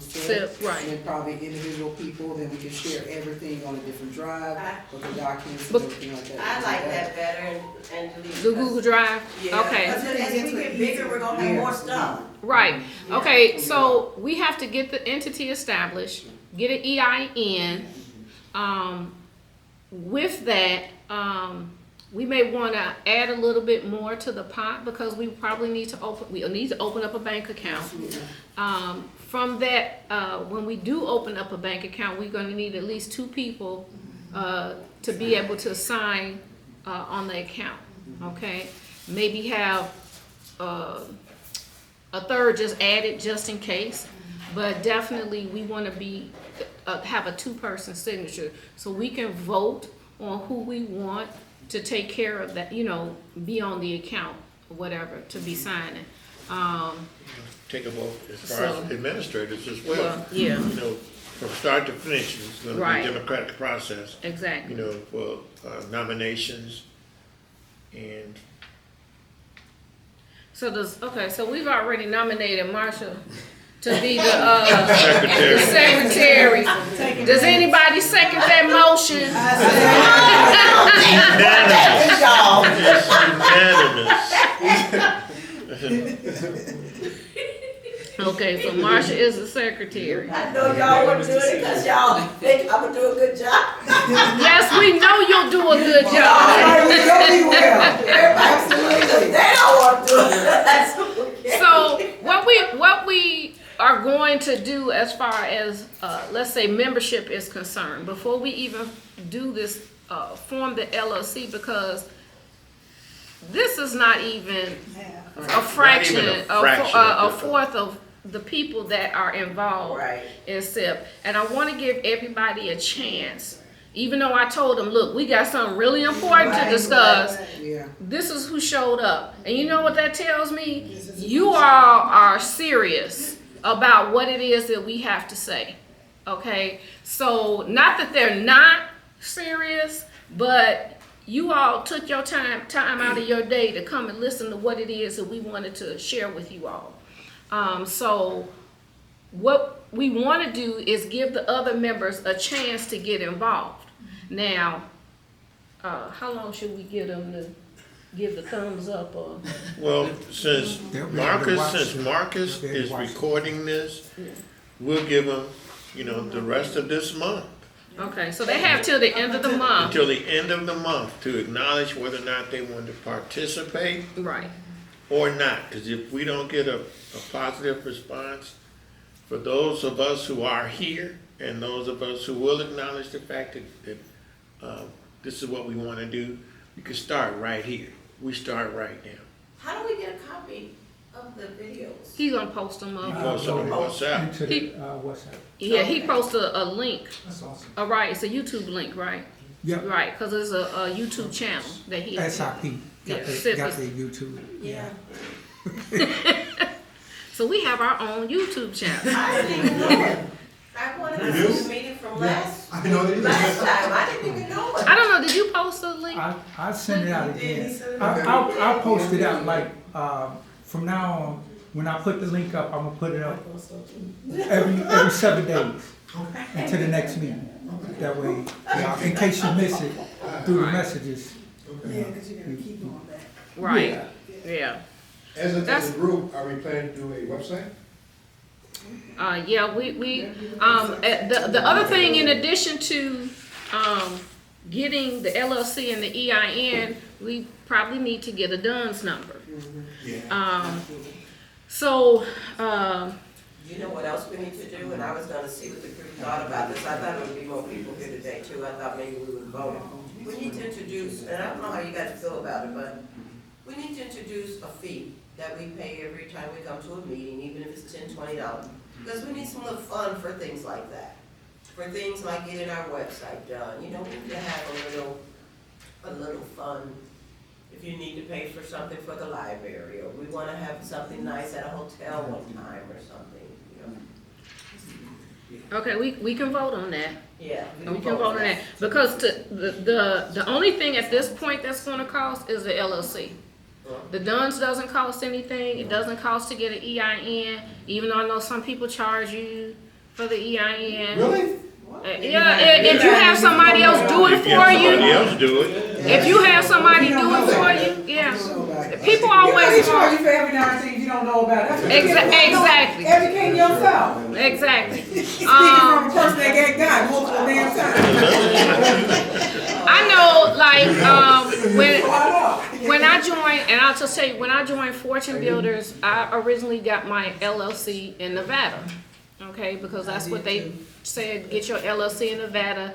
SIP, right. And then probably individual people, then we can share everything on a different drive, with the documents and But- everything like that. I like that better and delete. The Google Drive. Yeah, Okay. because as we get bigger, we're gonna have Yeah. more stuff. Right. Okay. So we have to get the entity established, get an EIN. With that, we may want to add a little bit more to the pot because we probably need to open up a bank account. From that, when we do open up a bank account, we're going to need at least 2 people to be able to sign on the account. Okay. Maybe have a third just added just in case, but definitely we want to have a 2-person signature so we can vote on who we want to take care of that, be on the account or whatever to be signing. Take a vote as far So- as administrators as well. Well, yeah. From start to finish, it's gonna be Right. a democratic process, Exactly. for nominations and So we've already nominated Marsha to be the secretary. secretary. Does anybody second that motion? Unanimous. Okay, so Marsha is the secretary. I know y'all want to do it because y'all think I'm gonna do a good job. Yes, we know you'll do a good job. We know we will. Absolutely. They don't want to do it. That's okay. So what we are going to do as far as let's say membership is concerned, before we even do this, form the LLC, because this is not even a fraction, a fourth of the people that are involved Right. in SIP. And I want to give everybody a chance, even though I told them, look, we got something really important to discuss. Yeah. This is who showed up. And you know what that tells me? You all are serious about what it is that we have to say. Okay? So, not that they're not serious, but you all took your time out of your day to come and listen to what it is that we wanted to share with you all. So, what we want to do is give the other members a chance to get involved. Now, how long should we give them to give the thumbs up? Or Well, since They'll be able to watch Marcus it. They'll is watch it. recording this, we'll give him, the rest of this month, okay, so they have till the end of the month. until the end of the month, to acknowledge whether or not they want to participate Right. or not. Because if we don't get a positive response, for those of us who are here and those of us who will acknowledge the fact that this is what we want to do, we can start right here. We start right now. How do we get a copy of the videos? He's gonna post them You up. post on WhatsApp. Into He- the, WhatsApp. Yeah, he posted a link. That's awesome. All right, it's a YouTube link, right? Yep, Right, because it's a YouTube channel that he. S.I.P. Yeah, Got SIP their is- YouTube. Yeah. So we have our own YouTube channel. I didn't even know it. I wanted to see the meeting from last I know that time. I didn't even know it. I don't know, did you post a link? I send it out again. Okay. I'll post it out like, from now on, when I put the link up, I'm gonna put it up every 7 days until the next meeting. That way, in case you miss it through the messages. Yeah, because you gotta keep on that. Right, yeah. As That's- a group, are we planning to do a website? Yeah, the other thing, in addition to, getting the LLC and the EIN, we probably need to get a DUNS number. Yeah. So, You know what else we need to do? And I was gonna see what the group thought about this. I thought there would be more people here today too. I thought maybe we would vote. We need to introduce, and I don't know how you guys feel about it, but we need to introduce a fee that we pay every time we come to a meeting, even if it's $10, $20. Because we need some little fun for things like that. For things like getting our website done, we need to have a little fun. If you need to pay for something for the library, or we wanna have something nice at a hotel one time or something, okay, we can vote on that. Yeah. We can vote on that, because the only thing at this point that's gonna cost is the LLC. The DUNS doesn't cost anything. It doesn't cost to get an EIN, even though I know some people charge you for the EIN. Really? Yeah, if you have somebody else do it If you have for somebody you, else do it, if you have somebody do it for you, yeah. People always charge you for every darn thing you don't know about. That's Exactly. Educate yourself. Exactly. Speaking from a person that got multiple damn times. I know, like, when I joined, and I'll just tell you, when I joined Fortune Builders, I originally got my LLC in Nevada, okay, because that's what they said, get your LLC in Nevada,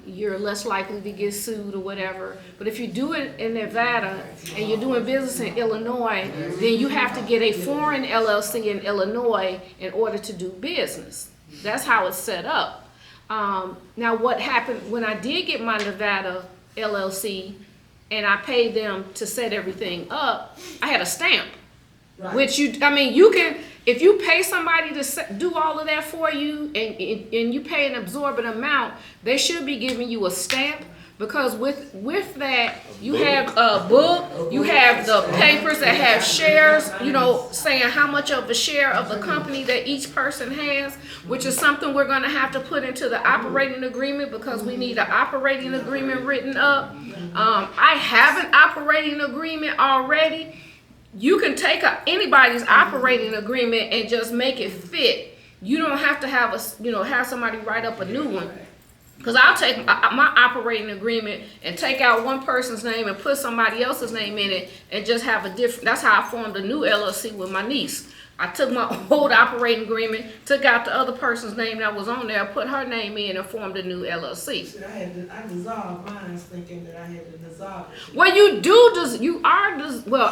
you're less likely to get sued or whatever. But if you do it in Nevada and you're doing business in Illinois, then you have to get a foreign LLC in Illinois in order to do business. That's how it's set up. Now what happened when I did get my Nevada LLC and I paid them to set everything up, I had a stamp. Right. Which you can, if you pay somebody to do all of that for you and you pay an absorbent amount, they should be giving you a stamp, because with that you have a book, you have the papers that have shares, saying how much of a share of the company that each person has, which is something we're going to have to put into the operating agreement, because we need an operating agreement written up. I have an operating agreement already. You can take anybody's operating agreement and just make it fit. You don't have to have have somebody write up a new one. Because I'll take my operating agreement and take out one person's name and put somebody else's name in it and just have a different. That's how I formed a new LLC with my niece. I took my old operating agreement, took out the other person's name that was on there, put her name in, and formed a new LLC. I dissolved mine, thinking that I had to dissolve it. Well,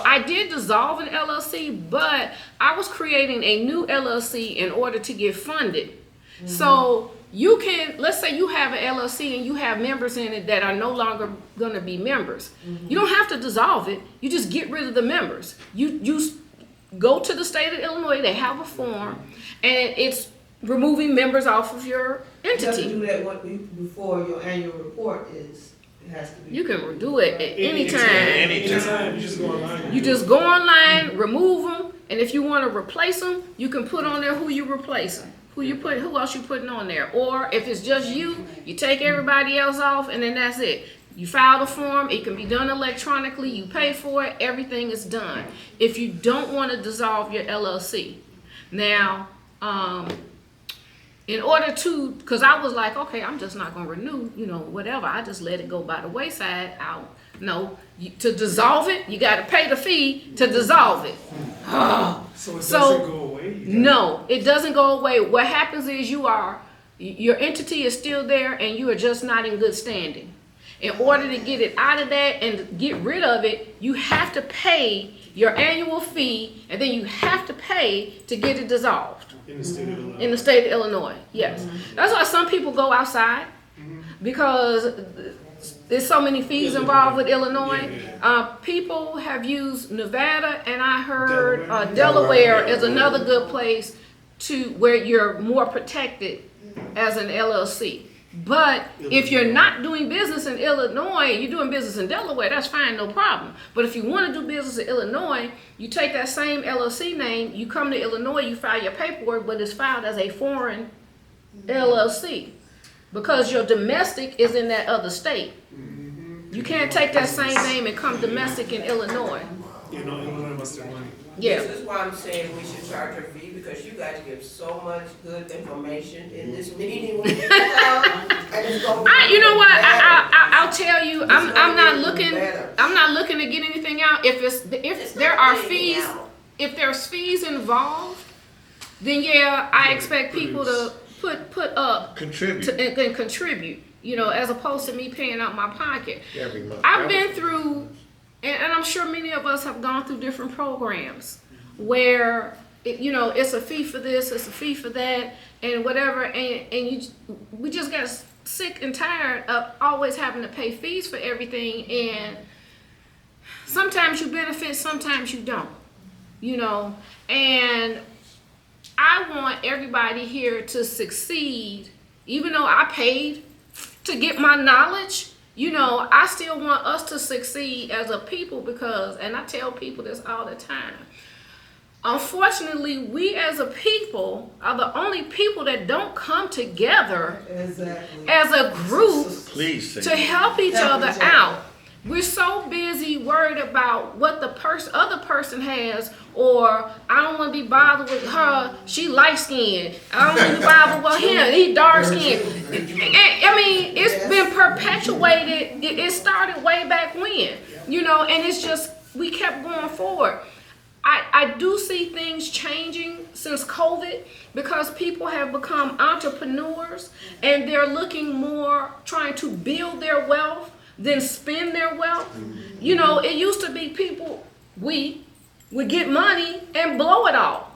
I did dissolve an LLC, but I was creating a new LLC in order to get funded. Mm-hmm. So you can, let's say you have an LLC and you have members in it that are no longer going to be members. Mm-hmm. You don't have to dissolve it. You just get rid of the members. You go to the state of Illinois, they have a form, and it's removing members off of your entity. You have to do that before your annual report is. It has to be. You can do it at any time. Anytime, you just go online. You just go online, remove them, and if you want to replace them, you can put on there who you replacing, who else you putting on there. Or if it's just you take everybody else off, and then that's it. You file the form, it can be done electronically, you pay for it, everything is done. If you don't want to dissolve your LLC. Now, in order to, because I was like, okay, I'm just not going to renew, whatever. I just let it go by the wayside. To dissolve it, you got to pay the fee to dissolve it. So it doesn't go away? No, it doesn't go away. What happens is your entity is still there and you are just not in good standing. In order to get it out of that and get rid of it, you have to pay your annual fee, and then you have to pay to get it dissolved. In the state of Illinois? In the state of Illinois, yes. Mm-hmm. That's why some people go outside, because there's so many fees involved with Illinois. People have used Nevada, and I heard Delaware is another good place where you're more protected as an LLC. But if you're not doing business in Illinois, you're doing business in Delaware, that's fine, no problem. But if you want to do business in Illinois, you take that same LLC name, you come to Illinois, you file your paperwork, but it's filed as a foreign LLC, because your domestic is in that other state. You can't take that same name and come domestic in Illinois. Illinois must have money. Yeah. This is why I'm saying we should charge a fee, because you guys give so much good information in this meeting. When you I'll tell you, I'm not looking to get anything out. If there are fees, if there's fees involved, then I expect people to put up, contribute, and contribute. As opposed to me paying out my pocket. Every month. I've been through. And I'm sure many of us have gone through different programs where, it's a fee for this, it's a fee for that, and whatever. And we just got sick and tired of always having to pay fees for everything. And sometimes you benefit, sometimes you don't, And I want everybody here to succeed, even though I paid to get my knowledge. you know, I still want us to succeed as a people because, and I tell people this all the time, unfortunately, we as a people are the only people that don't come together Exactly. as a group Please say to help each Help other each other. out. We're so busy worried about what the other person has, or I don't want to be bothered with her. She light skinned. I don't want to be bothered with him. He dark skinned. I mean, it's been perpetuated. It started way back when, you know, and it's just we kept going forward. I do see things changing since COVID because people have become entrepreneurs and they're looking more trying to build their wealth than spend their wealth. You know, it used to be people, we would get money and blow it all.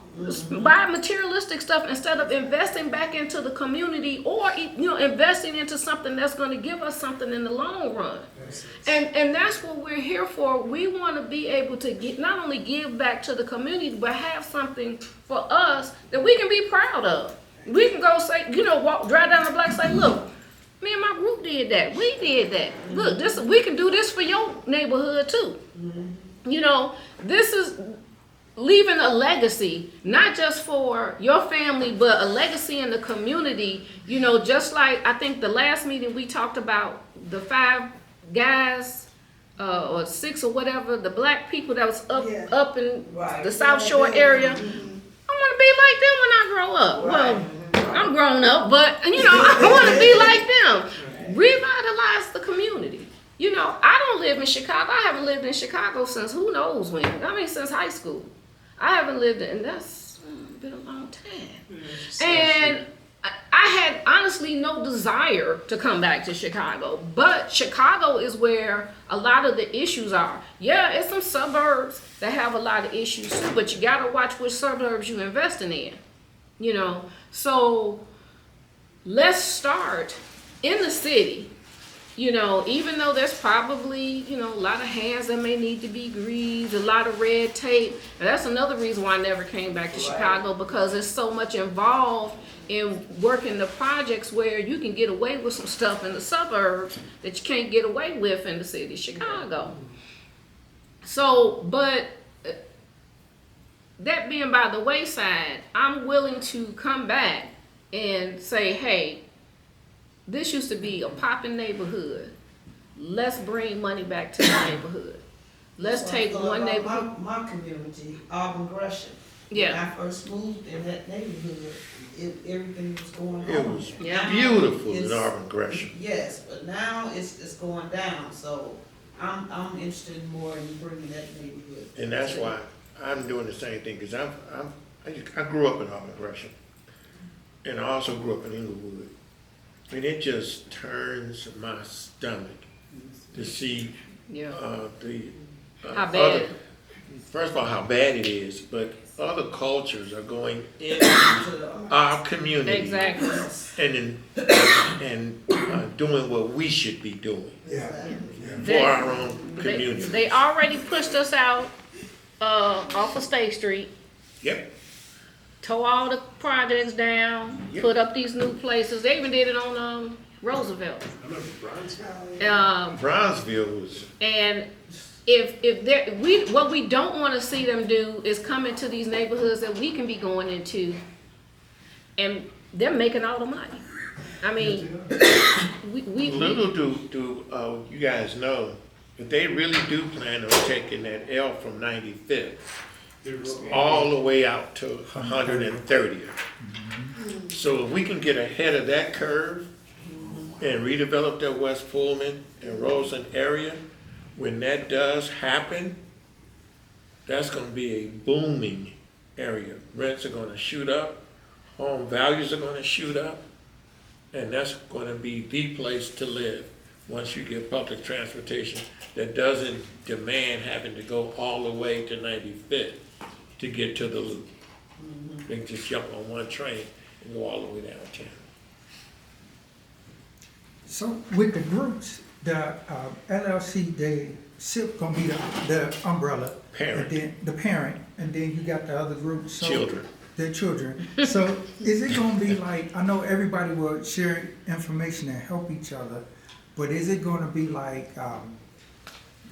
Buy materialistic stuff instead of investing back into the community or, you know, investing into something that's going to give us something in the long run. And that's what we're here for. We want to be able to get, not only give back to the community, but have something for us that we can be proud of. We can go say, you know, drive down the block and say, look, me and my group did that. We did that. Look, this, we can do this for your neighborhood too. You know, this is leaving a legacy, not just for your family, but a legacy in the community. You know, just like I think the last meeting we talked about the 5 guys or 6 or whatever, the black people that was up in the South Shore area. I want to be like them when I grow up. Well, I'm grown up, but you know, I want to be like them. Revitalize the community. You know, I don't live in Chicago. I haven't lived in Chicago since who knows when. I mean, since high school. I haven't lived in, and that's been a long time. And I had honestly no desire to come back to Chicago, but Chicago is where a lot of the issues are. Yeah, it's some suburbs that have a lot of issues too, but you gotta watch which suburbs you're investing in, you know. So let's start in the city. You know, even though there's probably, you know, a lot of hands that may need to be greased, a lot of red tape. And that's another reason why I never came back to Chicago, because there's so much involved in working the projects where you can get away with some stuff in the suburbs that you can't get away with in the city of Chicago. So, but that being by the wayside, I'm willing to come back and say, hey, this used to be a popping neighborhood. Let's bring money back to the neighborhood. Let's take one neighborhood. My community, Auburn Gresham. Yeah. When I first moved in that neighborhood, everything was going on. it was Yeah. beautiful in It's- Auburn Gresham. Yes, but now it's going down, so I'm interested more in bringing that neighborhood. And that's why I'm doing the same thing, because I grew up in Auburn Gresham. And I also grew up in Inglewood. And it just turns my stomach to see Yeah. how bad. First of all, how bad it is, but other cultures are going into our community Exactly. and doing what we should be doing They- for our own community. They already pushed us out off of State Street, Yep. tore all the projects down, Yep. put up these new places. They even did it on Roosevelt. I remember Bronzeville. Bronzeville was, And what we don't want to see them do is come into these neighborhoods that we can be going into, and they're making all the money. I mean, we little do you guys know, but they really do plan on taking that L from 95th all the way out to 130th. So if we can get ahead of that curve and redevelop that West Pullman and Roseland area, when that does happen, that's gonna be a booming area. Rents are gonna shoot up, home values are gonna shoot up, and that's gonna be the place to live once you get public transportation that doesn't demand having to go all the way to 95th to get to the loop. They can just jump on one train and go all the way downtown. So with the groups, the LLC, the SIP gonna be the umbrella. Parent. And then the parent, and then you got the other groups. So Children. The children. So is it gonna be like, I know everybody will share information and help each other, But is it gonna be like,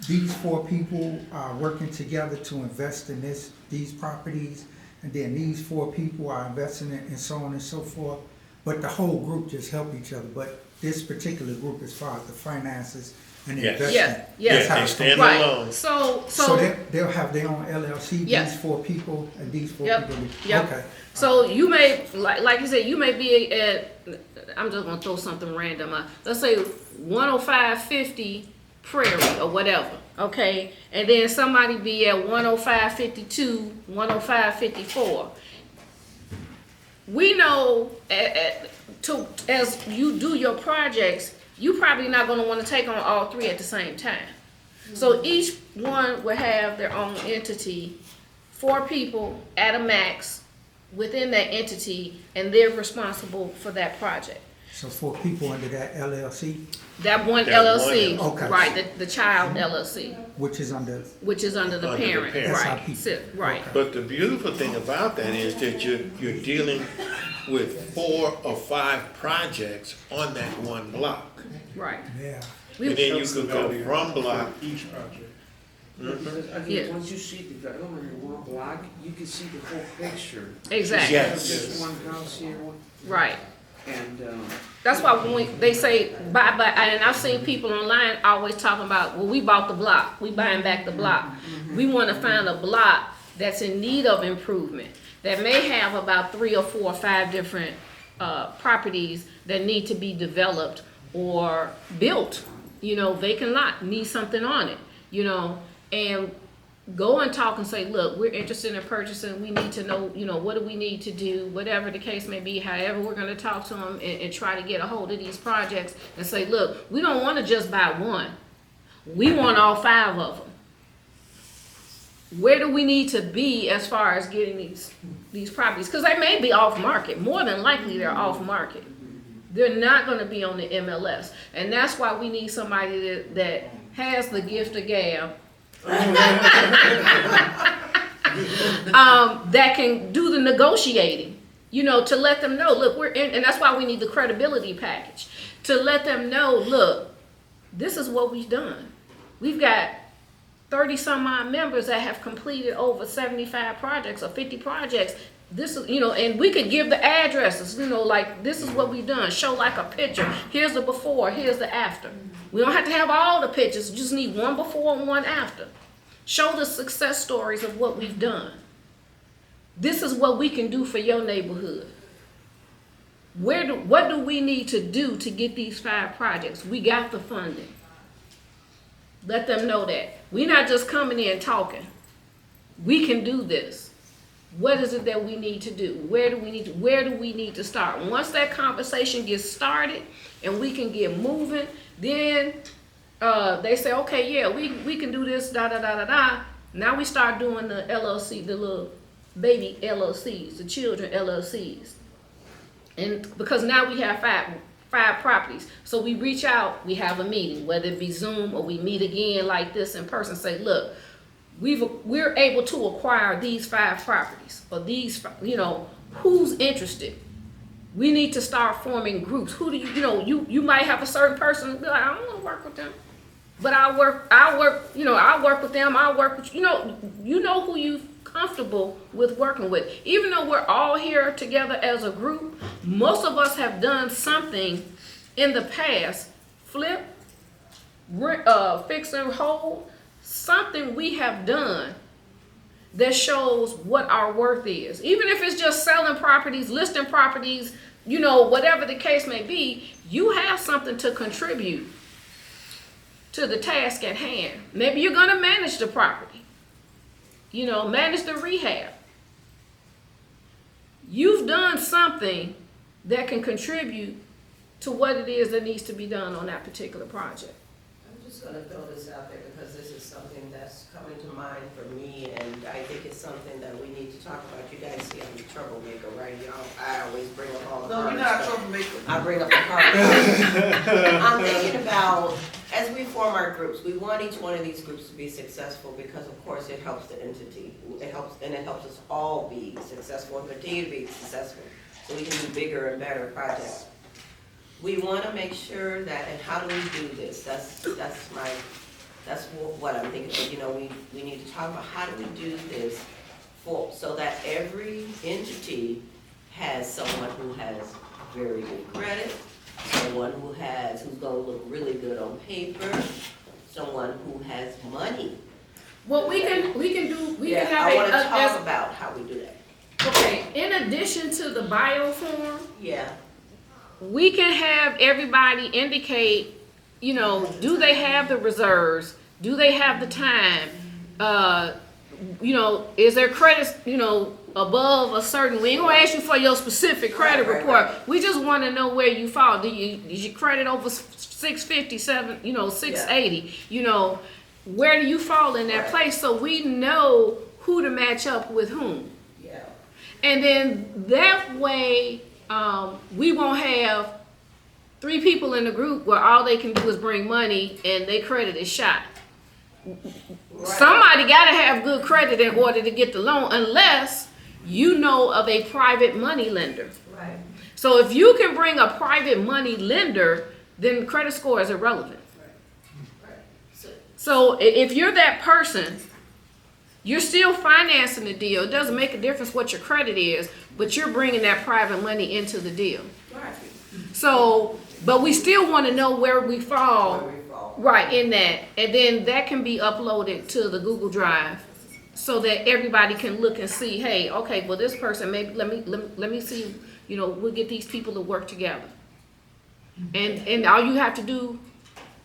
these 4 people are working together to invest in these properties, and then these 4 people are investing in, and so on and so forth? But the whole group just help each other, but this particular group as far as the finances and the Yes. investment. Yeah, that's yeah, how they it's stand gonna be. alone. Right, so. So they'll have their own LLC, Yeah. these 4 people, and these 4 Yep, people? yep. Okay. So you may, like you said, you may be at, I'm just gonna throw something random out. Let's say 10550 Prairie or whatever, okay? And then somebody be at 10552, 10554. We know as you do your projects, you probably not gonna wanna take on all 3 at the same time. So each one will have their own entity, 4 people at a max within that entity, and they're responsible for that project. So 4 people under that LLC, That one That one LLC, Okay. right, the child LLC, which is under, which is under the Under the parent, parent. right, S.I.P. right. Okay. But the beautiful thing about that is that you're dealing with 4 or 5 projects on that one block. Right. yeah. And then you Helps the could go value from for block. each project. Because again, Yeah. once you see development in one block, you can see the whole picture. Exactly. Yes. Instead of just one house here, Right. and, That's why when they say buy, and I've seen people online always talking about, well, we bought the block, we buying back the block. We want to find a block that's in need of improvement, that may have about 3 or 4 or 5 different properties that need to be developed or built. You know, vacant lot, need something on it, you know, and go and talk and say, look, we're interested in purchasing, we need to know, you know, what do we need to do, whatever the case may be, however we're gonna talk to them and try to get a hold of these projects and say, look, we don't wanna just buy one, we want all 5 of them. Where do we need to be as far as getting these properties? Because they may be off market, more than likely they're off market. They're not gonna be on the MLS, and that's why we need somebody that has the gift of gab, that can do the negotiating, you know, to let them know, look, we're in, and that's why we need the credibility package, to let them know, look, this is what we've done. We've got 30 some odd members that have completed over 75 projects or 50 projects. This is, you know, and we could give the addresses, you know, like, this is what we've done, show like a picture, here's the before, here's the after. We don't have to have all the pictures, we just need one before and one after. Show the success stories of what we've done. This is what we can do for your neighborhood. What do we need to do to get these 5 projects? We got the funding. Let them know that. We're not just coming in talking. We can do this. What is it that we need to do? Where do we need to start? Once that conversation gets started and we can get moving, then they say, okay, yeah, we can do this, da da da da da. Now we start doing the LLC, the little baby LLCs, the children LLCs. And because now we have 5 properties. So we reach out, we have a meeting, whether it be Zoom or we meet again like this in person, say, look, we're able to acquire these 5 properties, or these, you know, who's interested? We need to start forming groups. Who do you might have a certain person be like, I don't want to work with them, but I'll work with them, I'll work with, you know who you comfortable with working with. Even though we're all here together as a group, most of us have done something in the past, flip, fix and hold, something we have done that shows what our worth is. Even if it's just selling properties, listing properties, you know, whatever the case may be, you have something to contribute to the task at hand. Maybe you're gonna manage the property, you know, manage the rehab. You've done something that can contribute to what it is that needs to be done on that particular project. I'm just gonna throw this out there because this is something that's coming to mind for me, and I think it's something that we need to talk about. You guys see I'm a troublemaker, right? I always bring up all the No, cards. you're not a troublemaker. I bring up the cards. I'm thinking about, as we form our groups, we want each one of these groups to be successful because of course it helps the entity. It helps us all be successful and continue to be successful so we can do bigger and better projects. We wanna make sure that, and how do we do this? That's what I'm thinking of, you know, we need to talk about how do we do this so that every entity has someone who has very good credit, someone who's gonna look really good on paper, someone who has money. What we can do, we can Yeah, have I wanna a, talk about how we do that. okay, in addition to the bio form, Yeah, we can have everybody indicate, you know, do they have the reserves? Do they have the time? You know, is their credit, you know, above a certain, we ain't gonna ask you for your specific credit Right, report. right. We just wanna know where you fall. Is your credit over 657, you know, 680? You know, where do you fall in that Right. place? So we know who to match up with whom. yeah, And then that way, we won't have 3 people in the group where all they can do is bring money and their credit is shot. right. Somebody gotta have good credit in order to get the loan, unless you know of a private money lender. Right. So if you can bring a private money lender, then credit score is irrelevant. Right. So if you're that person, you're still financing the deal. It doesn't make a difference what your credit is, but you're bringing that private money into the deal. Right. So, but we still want to know where we fall, Where we fall. right, in that. And then that can be uploaded to the Google Drive so that everybody can look and see, hey, okay, well, this person, maybe, let me see, you know, we'll get these people to work together. And all you have to do,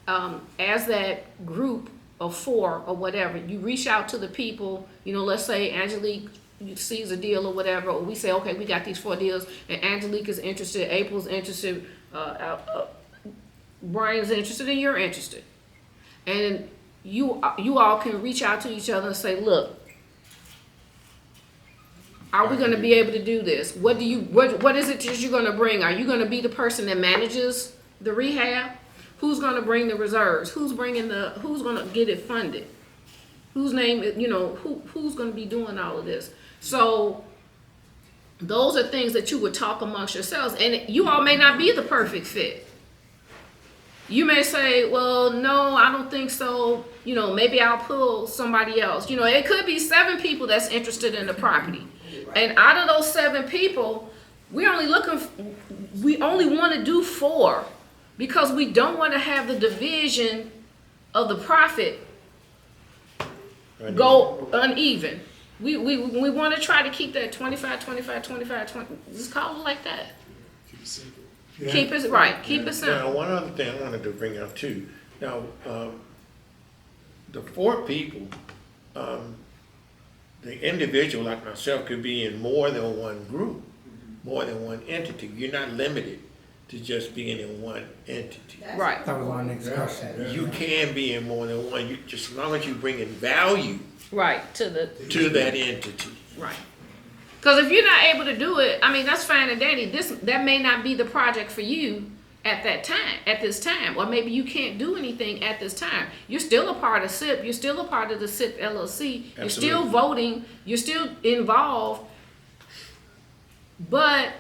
as that group of 4 or whatever, you reach out to the people, you know, let's say Angelique sees a deal or whatever, or we say, okay, we got these 4 deals, and Angelique is interested, April's interested, Brian's interested, and you're interested. And you all can reach out to each other and say, look, are we gonna be able to do this? What is it that you're gonna bring? Are you gonna be the person that manages the rehab? Who's gonna bring the reserves? Who's gonna get it funded? Whose name, you know, who's gonna be doing all of this? So those are things that you would talk amongst yourselves, and you all may not be the perfect fit. You may say, well, no, I don't think so. You know, maybe I'll pull somebody else. You know, it could be 7 people that's interested in the property. And out of those 7 people, we only want to do 4 because we don't want to have the division of the profit go uneven. We want to try to keep that 25, 25, 25, 20. Just call it like that. Keep it simple. Yeah. Keep it right. Keep it Now, simple. one other thing I wanted to bring up too. Now, the 4 people, the individual like myself could be in more than one group, more than one entity. You're not limited to just being in one entity. Right. That was my next question. You can be in more than one, just as long as you bring in value Right. To that entity. right. Because if you're not able to do it, I mean, that's fine and dandy. That may not be the project for you at this time, or maybe you can't do anything at this time. You're still a part of S.I.P. You're still a part of the S.I.P. LLC. You're still voting. You're still involved. But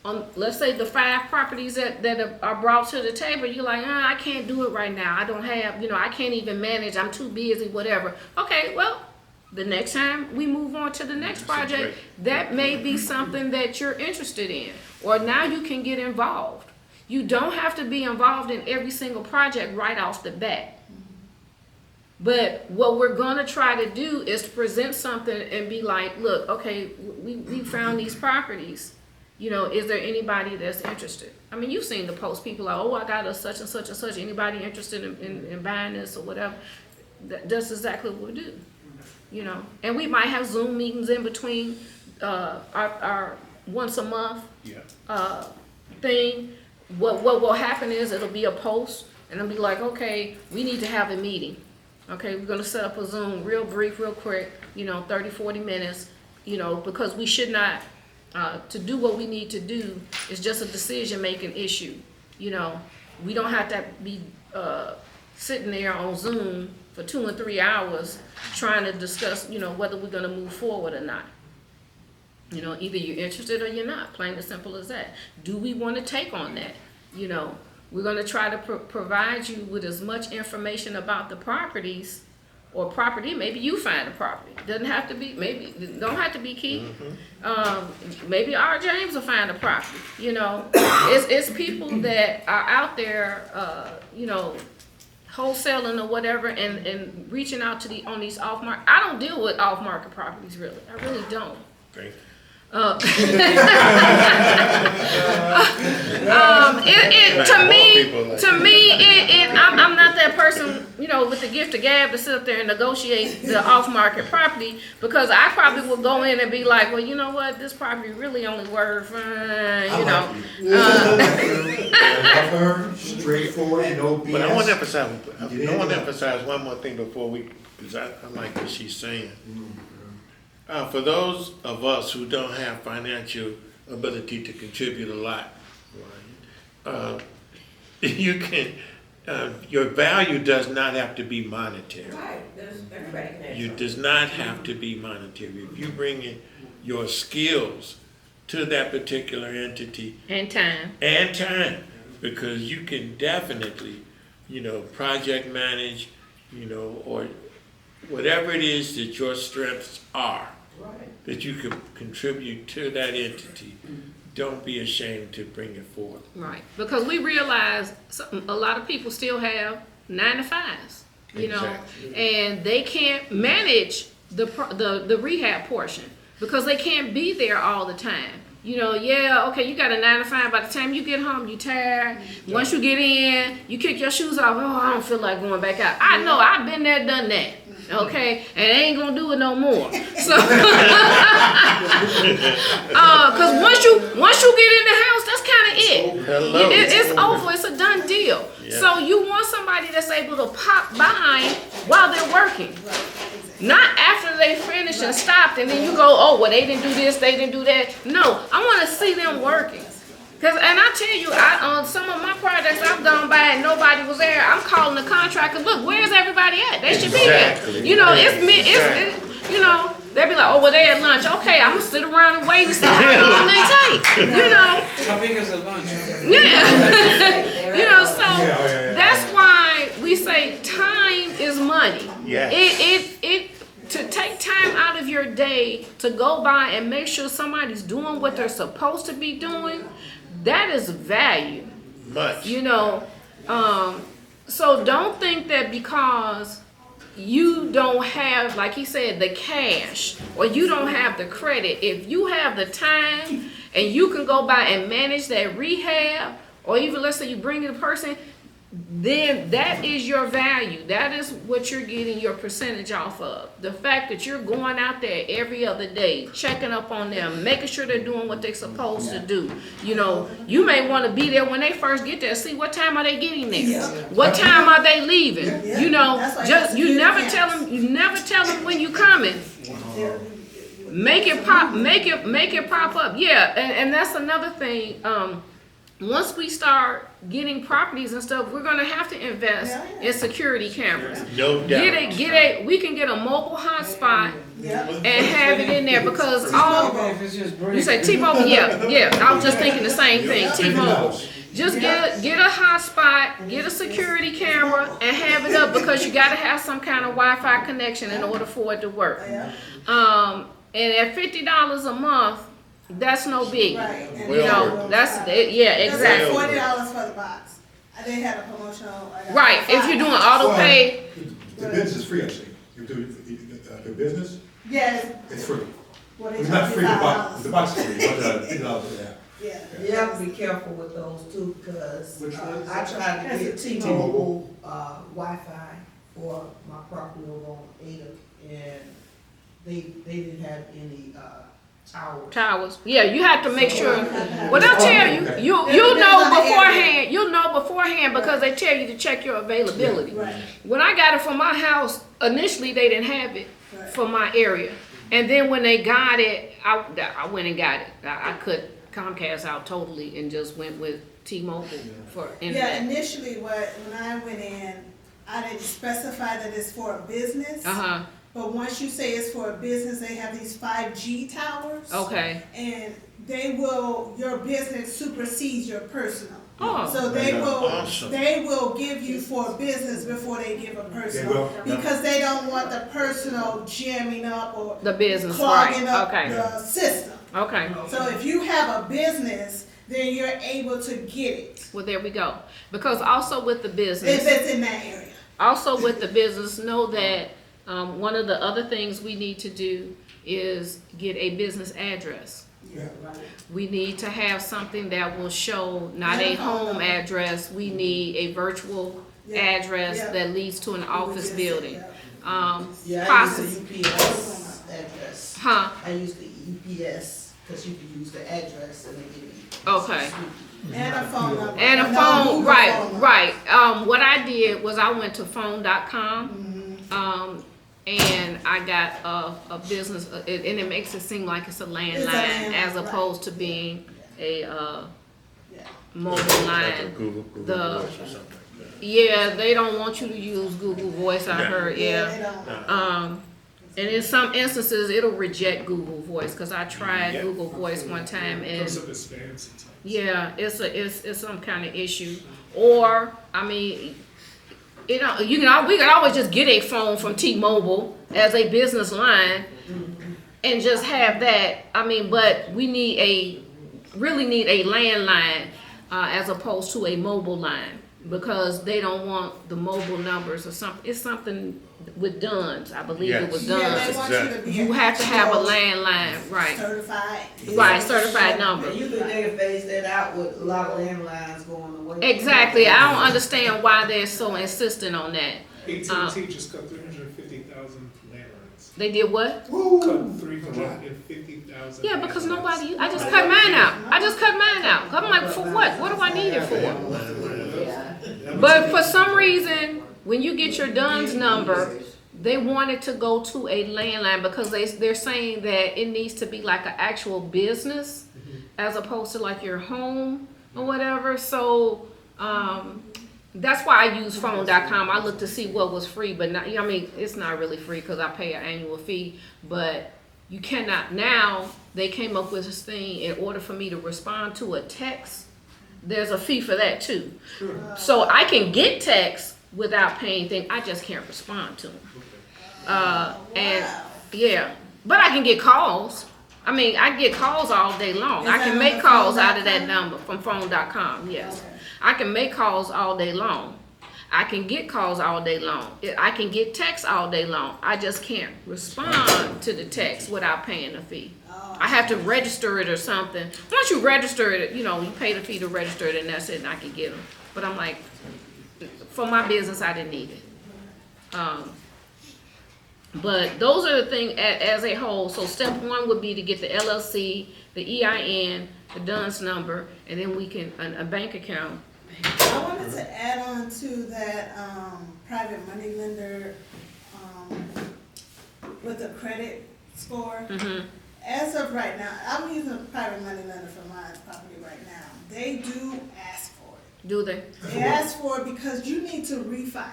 on, let's say, the 5 properties that are brought to the table, you're like, I can't do it right now. I don't have, you know, I can't even manage. I'm too busy, whatever. Okay, well, the next time we move on to the next project, that may be something that you're interested in. Or now you can get involved. You don't have to be involved in every single project right off the bat. But what we're gonna try to do is to present something and be like, look, okay, we found these properties. You know, is there anybody that's interested? I mean, you've seen the post, people are, I got a such and such and such. Anybody interested in buying this or whatever? That's exactly what we do. You know, and we might have Zoom meetings in between our once a month thing. What will happen is it'll be a post, and it'll be like, okay, we need to have a meeting. Okay, we're gonna set up a Zoom, real brief, real quick, you know, 30, 40 minutes, you know, because we should not, to do what we need to do is just a decision-making issue. You know, we don't have to be sitting there on Zoom for 2 and 3 hours trying to discuss, you know, whether we're gonna move forward or not. You know, either you're interested or you're not, plain and simple as that. Do we wanna take on that? You know, We're gonna try to provide you with as much information about the properties or property. Maybe you find a property. Doesn't have to be, maybe, don't have to be Keith. Maybe R. James will find a property, you know. It's people that are out there, you know, wholesaling or whatever and reaching out to on these off-market. I don't deal with off-market properties really. I really don't. Thank To me, I'm not that person, you know, with the gift of gab to sit up there and negotiate the off-market property, because I probably would go in and be like, well, you know what, this property really only worth, you know. Straightforward, no BS. But I want to emphasize one more thing before because I like what she's saying. For those of us who don't have financial ability to contribute a lot, right, you can, your value does not have to be monetary. Right, everybody can have You some. does not have to be monetary. If you bring in your skills to that particular entity And time. because you can definitely, you know, project manage, you know, or whatever it is that your strengths are, Right. that you can contribute to that entity. Don't be ashamed to bring it forth. Right, because we realize a lot of people still have 9 to 5s, you know, Exactly. and they can't manage the rehab portion because they can't be there all the time. You know, yeah, okay, you got a 9 to 5. By the time you get home, you tired. Once you get in, you kick your shoes off. Oh, I don't feel like going back out. I know, I've been there, done that. Okay, and I ain't gonna do it no more. So, cause once you get in the house, that's kind of it. Hello. It's over. It's a done deal. Yeah. So you want somebody that's able to pop by while they're working, not after they finish and stopped, and then you go, oh, well, they didn't do this, they didn't do that. No, I want to see them working. And I tell you, on some of my projects I've gone by and nobody was there, I'm calling the contractor, look, where's everybody at? They should be here. Exactly. You know, you know, they'll be like, oh, well, they at lunch. Okay, I'm going to sit around and wait and see how long they take. You know, How big is the lunch? yeah. You know, so that's why we say time is money. Yes. To take time out of your day to go by and make sure somebody's doing what they're supposed to be doing, that is value. Much. You know, so don't think that because you don't have, like he said, the cash, or you don't have the credit, if you have the time and you can go by and manage that rehab, or even let's say you bring in a person, then that is your value. That is what you're getting your percentage off of. The fact that you're going out there every other day, checking up on them, making sure they're doing what they're supposed to do. You know, you may want to be there when they first get there. See, what time are they getting there? What time are they leaving? You know, just you never tell them when you coming. Make it pop up. Yeah, and that's another thing. Once we start getting properties and stuff, we're gonna have to invest in security cameras. No doubt. We can get a mobile hotspot and have it in there, because If it's just you say T-Mobile, yeah. I was just thinking the same thing. T-Mobile. Just get a hotspot, get a security camera, and have it up, because you gotta have some kind of Wi-Fi connection in order for it to work. And at $50 a month, that's no big. Right. You know, that's it. Yeah, exactly. $40 for the box. They had a promotional. Right. If you're doing auto pay, The business is free, actually. You do the business, Yes. it's free. Well, It's not free, $25. the box is free, but $50, yeah. Yeah. You have to be careful with those too, because Which one? I tried to get T-Mobile Wi-Fi for my property over on Ada, and they didn't have any towers. Yeah, you have to make sure. Well, they'll tell you. Okay. You know beforehand. You'll know beforehand, because they tell you to check your availability. Right. When I got it for my house, initially they didn't have it for my area, and then when they got it, I went and got it. I cut Comcast out totally and just went with T-Mobile for Yeah, internet. initially when I went in, I didn't specify that it's for a business. But once you say it's for a business, they have these 5G towers. Okay. And your business supersedes your personal. Oh, So they will, Awesome. they will give you for business before they give a They personal, will. because they don't want the personal jamming up or the business, clogging right, up okay, the system. okay. So if you have a business, then you're able to get it, Well, there we go. Because also with the if business, it's in that area. also with the business, know that, one of the other things we need to do is get a business address. Yeah, right. We need to have something that will show not a Yeah. home address, we need a virtual Yeah. address Yeah. that leads to an We office just building. said that. Yeah, I Possi- use the UPS address. Huh, I use the UPS, cause you can use the address and they give you. okay. And a phone number. And a No phone, Google right, phone number. right. What I did was I went to phone.com, and I got a business, and it makes it seem like it's a landline landline, as right. opposed to being a, Yeah. mobile Like a line. Google The- Voice or something like that. Yeah, they don't want you to use Google Voice, I Yeah. heard, yeah. They don't. And in some instances, it'll reject Google Voice, cause I tried Yep. Google Voice one time It comes and, up as spam sometimes. yeah, it's some kind of issue. Or, I mean, we can always just get a phone from T-Mobile as a business line and just have that. I mean, but we really need a landline, as opposed to a mobile line, because they don't want the mobile numbers or something. It's something with Dunn's, I believe it was Yes. Yeah, Dunn's. they want you to be. You an have to have a actual landline, right, Certified. right, certified number. And you think they can phase that out with a lot of landlines going away? Exactly, I don't understand why they're so insistent on that. AT&T just cut 350,000 landlines. They did what? Cut 350,000. Yeah, because landlines. I just cut mine out. I'm like, for what? What do I need it for? Yeah. But for some reason, when you get your DUNS number, they want it to go to a landline because they're saying that it needs to be like an actual business as opposed to like your home or whatever. So, that's why I use phone.com. I looked to see what was free, but not, I mean, it's not really free because I pay an annual fee, but you cannot, now they came up with this thing, in order for me to respond to a text, there's a fee for that too. So I can get texts without paying anything, I just can't respond to them. And, yeah, but I can get calls. I mean, I get calls all day long. Is I that can on make the calls out of that phone.com? number from phone.com, yes. Okay. I can make calls all day long. I can get calls all day long. I can get texts all day long. I just can't respond to the text without paying a fee. I have to register it or something. Once you register it, you pay the fee to register it and that's it, and I can get them. But I'm like, for my business, I didn't need it. But those are the things as a whole. So step one would be to get the LLC, the EIN, the DUNS number, and then we can, a bank account. I wanted to add on to that, private money lender, with the credit score. Mm-hmm. As of right now, I'm using a private money lender for my property right now. They do ask for it. Do they? They ask for it because you need to refi.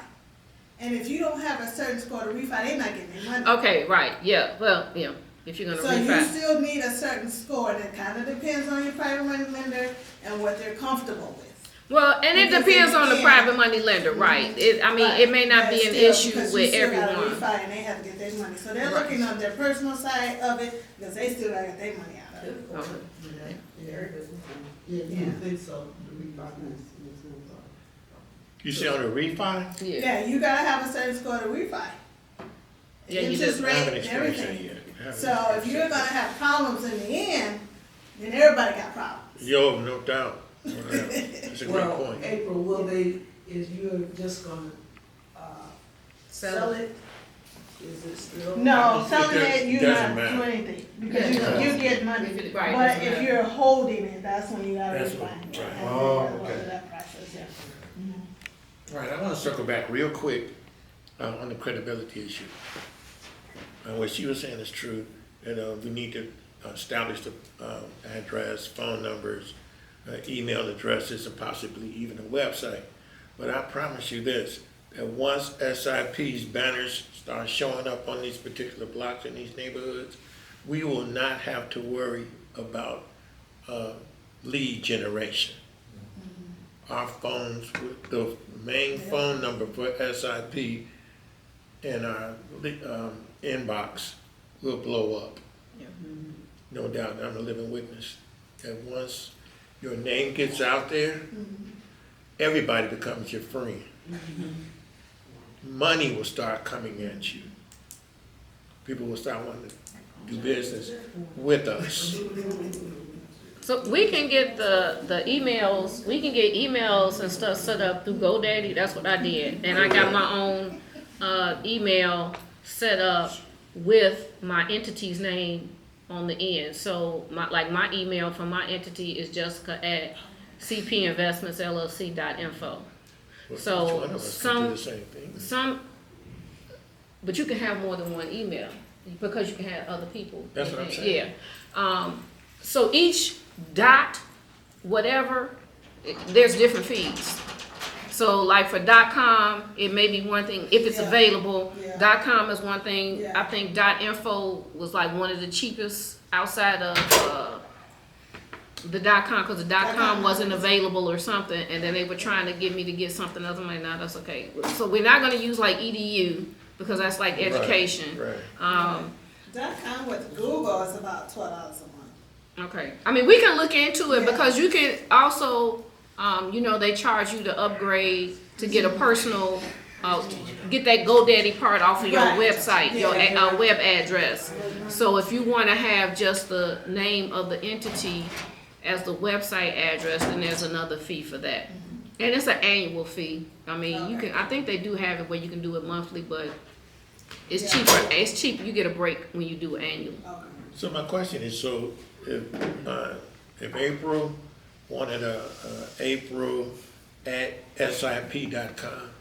And if you don't have a certain score to refi, they're not getting their money. Okay, right, yeah, well, yeah, if you're gonna So you refi. still need a certain score, and it kind of depends on your private money lender and what they're comfortable with. Well, and it Because depends in on the the private end- money lender, right? Right. It may not be But an still, issue because with you still gotta everyone. refi and they have to get their money, so they're Right. looking on their personal side of it, because they still gotta get their money out of it. Okay. Yeah, you think so, the refinance. You say on a refi? Yeah, Yeah, you gotta have a certain score to refi. Yeah, you Interest do. I haven't rate, experienced that everything. yet. I haven't So if experienced you're that. gonna have problems in the end, then everybody got problems. Yo, no doubt. That's a great Well, point. April, is you're just gonna, sell it? Is it still? No, It selling does- it, you're doesn't not matter. doing anything, because you get money. If it- right, But doesn't if matter. you're holding it, that's when you gotta That's refi. what- right. And Oh, then okay. that process, yeah. All right, I want to circle back real quick on the credibility issue. What she was saying is true, that we need to establish the address, phone numbers, email addresses, and possibly even a website. But I promise you this, that once SIP's banners start showing up on these particular blocks in these neighborhoods, we will not have to worry about lead generation. our phones, with the main phone number for S.I.P. and our inbox will blow up. No doubt, I'm a living witness. That once your name gets out there, everybody becomes your friend. Money will start coming at you. People will start wanting to do business with us. So we can get the emails, we can get emails and stuff set up through GoDaddy. That's what I did. And I got my own email set up with my entity's name on the end. So my email from my entity is Jessica@cpinvestmentsllc.info. So Each one of us can do the same thing. But you can have more than one email because you can have other people. That's what I'm saying. Yeah. So each dot, whatever, there's different fees. So like for .com, it may be one thing if it's available. Yeah. .com is one thing. Yeah. I think .info was like one of the cheapest outside of the .com because the .com wasn't available or something, and then they were trying to get me to get something else. I'm like, nah, that's okay. So we're not going to use like edu because that's like education. Right. .com with Google is about $12 a month. Okay. I mean, we can look into it because you can also, they charge you to upgrade to get a personal, get that GoDaddy part off of your Right. website, your Yeah. web address. So if you want to have just the name of the entity as the website address, then there's another fee for that. And it's an annual fee. I mean, I think they do have it where you can do it monthly, but it's cheaper. It's cheap. You get a break when you do it annually. Okay. So my question is, so if April wanted April at SIP.com,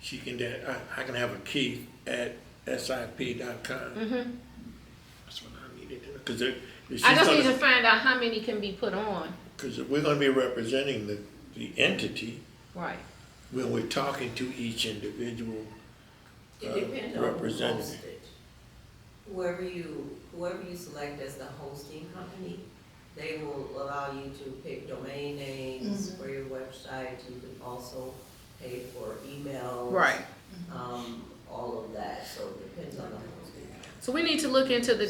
she can then, I can have a key at SIP.com. That's what I needed to know. Because I just need to find out how many can be put on. Because if we're going to be representing the entity, Right. when we're talking to each individual It depends on who representative. hosts it. Whoever you select as the hosting company, they will allow you to pick domain names for your website. You can also pay for emails. Right. All of that, so it depends on the hosting. So we need to look into the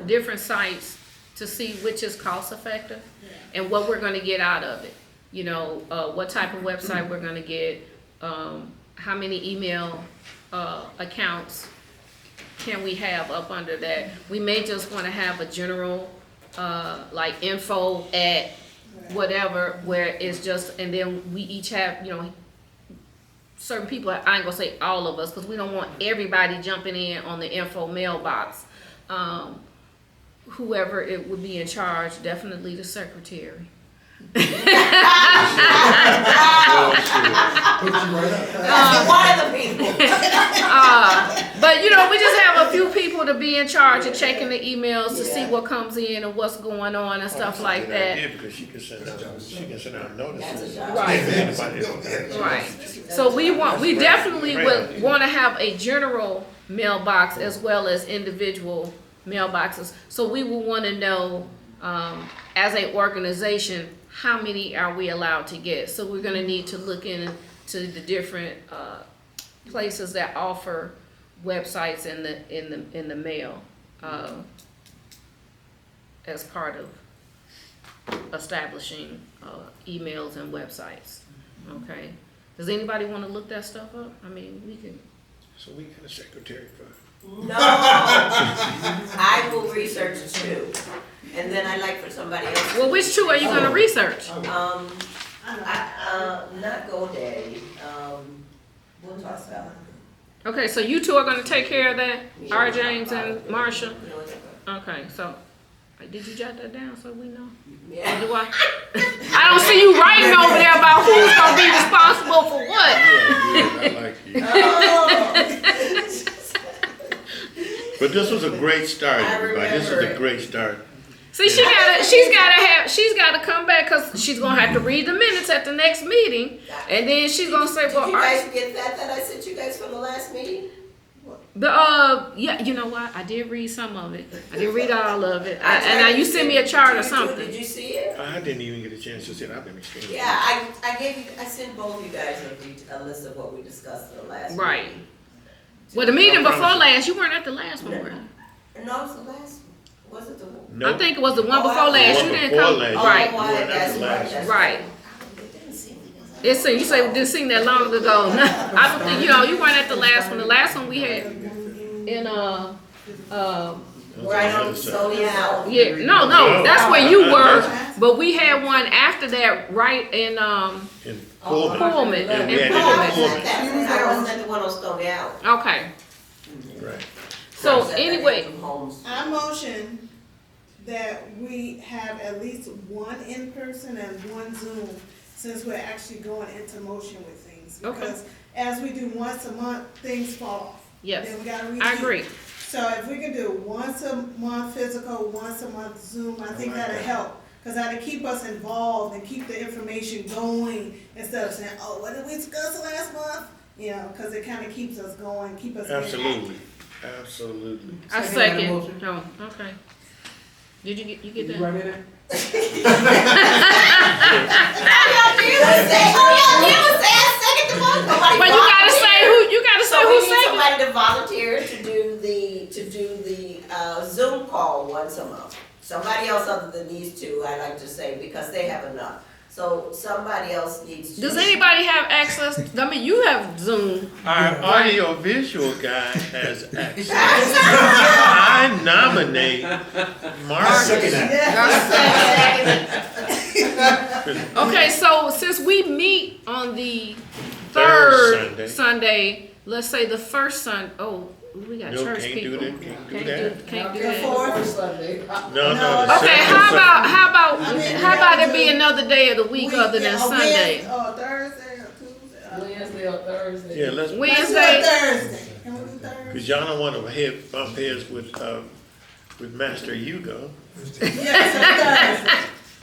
different sites to see which is cost effective and what we're going to get out of it. What type of website we're going to get, how many email accounts can we have up under that. We may just want to have a general like info at whatever, where it's just, and then we each have, certain people, I ain't gonna say all of us, because we don't want everybody jumping in on the info mailbox. Whoever it would be in charge, definitely the secretary. Put you right One of the people. But we just have a few people to be in charge of checking the emails to see what comes in and what's going on and stuff like that. Because she can send out notices. Right. Right. So we definitely would want to have a general mailbox as well as individual mailboxes. So we will want to know, as an organization, how many are we allowed to get? So we're going to need to look into the different places that offer websites in the mail as part of establishing emails and websites. Okay. Does anybody want to look that stuff up? I mean, we can. So we got a secretary for. No, I will research too, and then I'd like for somebody else. Well, which two are you going to research? Not GoDaddy. We'll talk about it. Okay, so you two are going to take care of that, Yeah. R. James and Marsha. You know what Okay, so did you jot that down so we know? Yeah. Or do I? I don't see you writing over there about who's going to be responsible for what. Yeah, I like you. But this was a great start, everybody. This is a great start. See, she's got to come back because she's going to have to read the minutes at the next meeting, and then she's going to say, Did well, you guys get that I sent you guys from the last meeting? Yeah, you know what? I did read some of it. I didn't read all of it. You sent me a chart or something. Did you see it? I didn't even get a chance to see it. I've been extremely. Yeah, I sent both of you guys a list of what we discussed in the last meeting. Right. Well, the meeting before last, you weren't at the last one, were you? No, it's the last one. Was it the one? Nope. I think it was the one before last. The You one didn't before come. last. Right. You weren't at the last one. Right. It didn't seem because It's you say we didn't sing that long ago. I don't think you weren't at the last one. The last one we had in right on Stony Island. yeah, no, that's where you were. But we had one after that, right in In Pullman. Pullman. Yeah, we In had it in Pullman. Pullman. I wasn't at the one on Stony Island. Okay. Right. So anyway, From Holmes. I motion that we have at least one in person and one Zoom, since we're actually going into motion with things. Okay. Because as we do once a month, things fall off. yes, Then we gotta repeat. I agree. So if we can do once a month physical, once a month Zoom, I think like that'll that. help. Cause that'll keep us involved and keep the information going instead of saying, oh, what did we discuss last month? You know, cause it kinda keeps us going, keep us. Absolutely. Absolutely. I Second that second. motion. Oh, okay. Did you get You that? right in there? But you gotta say who. You gotta say So who we need second. somebody to volunteer to do the Zoom call once a month. Somebody else other than these two, I like to say, because they have enough. So somebody else needs to. Does anybody have access? I mean, you have Zoom. Our audio visual guy has access. I nominate Marcus. Second that. Okay, so since we meet on the Third third Sunday. Sunday, let's say the first Sunday. Oh, we got No, church can't do people. that, can't do that. Can't do The that. fourth, No, the Okay, second how Sunday. about there be another day of the week other than yeah, Sunday? Or Thursday or Tuesday. Wednesday or Thursday? Yeah, let's, Let's do Wednesday. Thursday. Can we do Thursday? cause y'all don't wanna bump heads with Master Hugo. Yes,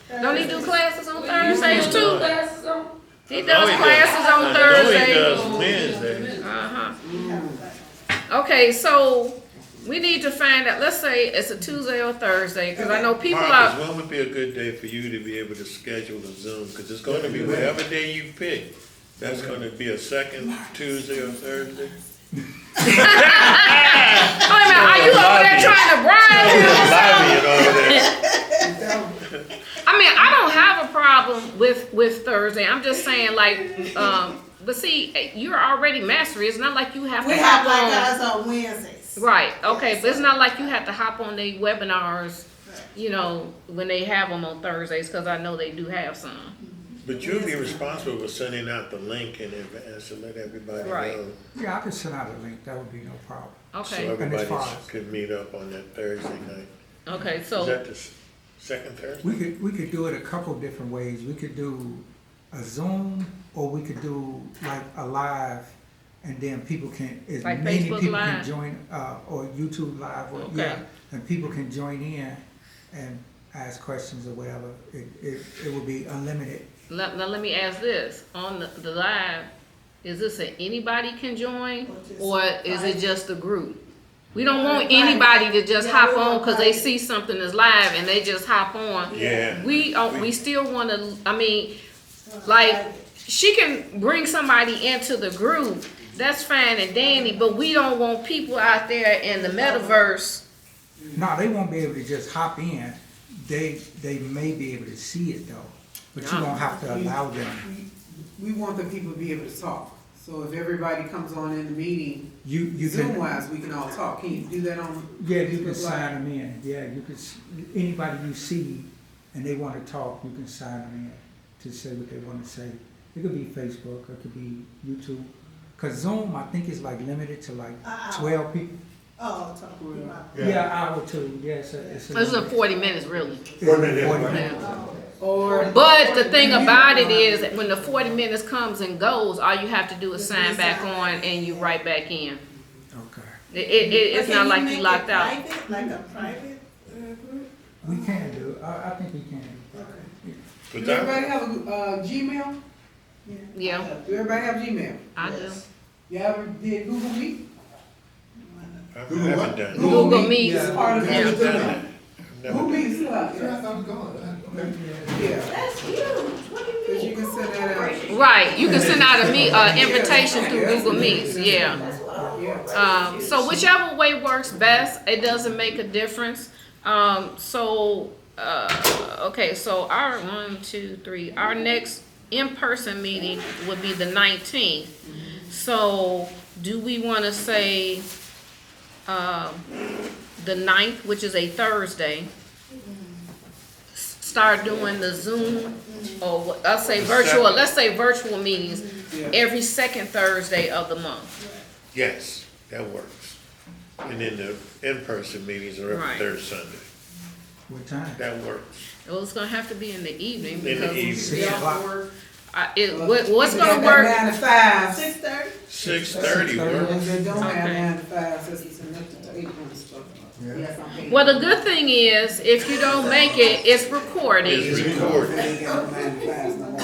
Thursday. Don't he do classes on Thursdays too? He No, does he classes on I know he Thursday. does Wednesday. Okay, so we need to find out. Let's say it's a Tuesday or Thursday, because I know people Marcus, are. when would be a good day for you to be able to schedule a Zoom? Cause it's gonna be whatever day you pick. That's gonna be a second Tuesday or Thursday. Wait a minute, are you over there trying to bribe him? Lobbying over there. I mean, I don't have a problem with Thursday. I'm just saying, like, but see, you're already mastery. It's not like you have to We hop have like on. ours on Wednesdays. Right. Okay, but it's not like you have to hop on their webinars. You know, when they have them on Thursdays, because I know they do have some. But you'll be responsible for sending out the link in advance to let everybody Right. know. Yeah, I could send out a link, that would be no problem. Okay. So everybody far as- could meet up on that Thursday night. Okay. Is So that the second Thursday? We could do it a couple different ways. We could do a Zoom, or we could do like a live, and then people can, as Like many Facebook people Live? can join, or YouTube Live, or, Okay. yeah, and people can join in and ask questions or whatever. It will be unlimited. now let me ask this: on the live, is this a anybody can join, or is it just a group? We don't want anybody to just hop on because they see something is live and they just hop on. Yeah. We still want to. I mean, like she can bring somebody into the group. That's fine and dandy, but we don't want people out there in the metaverse. No, they won't be able to just hop in. They may be able to see it though, but you No. don't have to allow them. We want the people to be able to talk. So if everybody comes on in the meeting, You Zoom can, wise, we can all talk. Can you do that on? yeah, you can Live? sign them in. Yeah, you could, anybody you see and they want to talk, you can sign them in to say what they want to say. It could be Facebook, or it could be YouTube. Cause Zoom, I think is like limited to like 12 people. Oh, talking about. Yeah, hour or two, yeah, it's a This is in 40 minutes, really. 4 minutes. 40 Yeah. minutes. Or But the thing about it is that when the 40 minutes comes and goes, all you have to do is sign back on and you right back in. Okay. It's But not can like make you it locked out. private, like a private group? We can do, I think we can. But do everybody have a Gmail? Yeah, Do everybody have Gmail? I do. You ever did Google Meet? I Google haven't what? done it. Google Meets. Yeah. Part of I haven't the, done that. I've never who done meets up, Yeah, I yeah, thought it was gone. Okay. yeah, That's huge. What do you cause mean? you can send that out. Right, you can send out a invitation through Google Meets, yeah. That's what I'm So whichever way works best, it doesn't make a difference. Okay, so our our next in-person meeting would be the 19th. So do we wanna say, the 9th, which is a Thursday? Start doing the Zoom, or let's say virtual meetings every second Thursday of the month. Yes, that works. And then the in-person meetings are every Right. third Sunday. What time? That works. Well, it's gonna have to be in the evening In the because evening. 6 o'clock. what's We gonna got that work? 9 to 5. 6:30? 6:30 Ones works. that don't have Okay. 9 to 5, so it's connected to 8 months. Yes, I'm paying. Well, the good thing is, if you don't make it, it's recorded. It's recorded. They ain't got no 9 to 5s no more.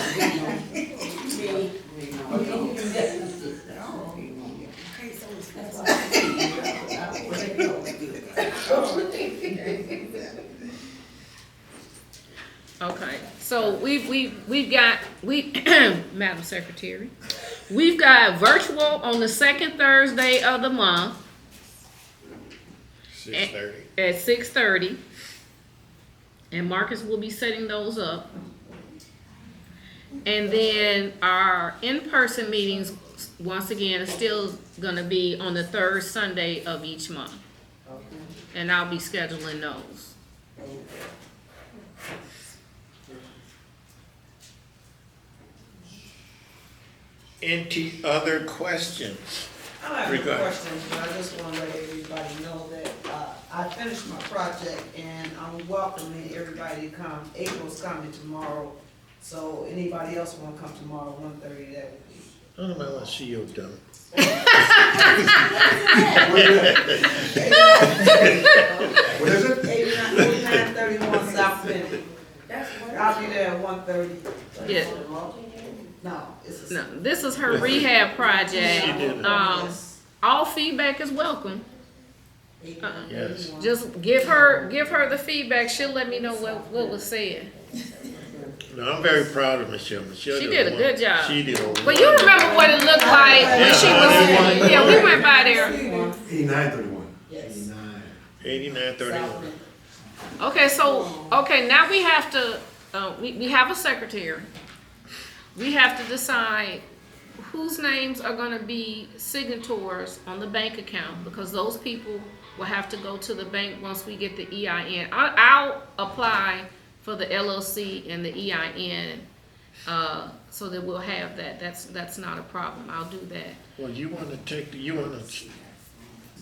Okay, so we've got, Madam Secretary, we've got virtual on the second Thursday of the month 6:30. at 6:30. And Marcus will be setting those up. And then our in-person meetings, once again, is still gonna be on the third Sunday of each month. And I'll be scheduling those. Any other questions? I have a Regard- question, but I just want to let everybody know that, I finished my project and I'm welcoming everybody to come. April's coming tomorrow, so anybody else want to come tomorrow, 1:30, that would be. I don't know about see you done. What is it? 8931 South Bend. That's what I'll be there at 1:30. Yeah. No, it's a. No, this is her rehab She project. did. Yes. All feedback is welcome. 8931. Yes. Just give her the feedback. She'll let me know what was said. No, I'm very proud of Michelle. Michelle She did a good job. She did a But you remember what it looked like when she was, yeah, we went by there. 8931. Yes. 8931. Okay, now we have to, we have a secretary. We have to decide whose names are gonna be signatories on the bank account, because those people will have to go to the bank once we get the EIN. I'll apply for the LLC and the EIN, so that we'll have that. That's not a problem. I'll do that. Well, you wanna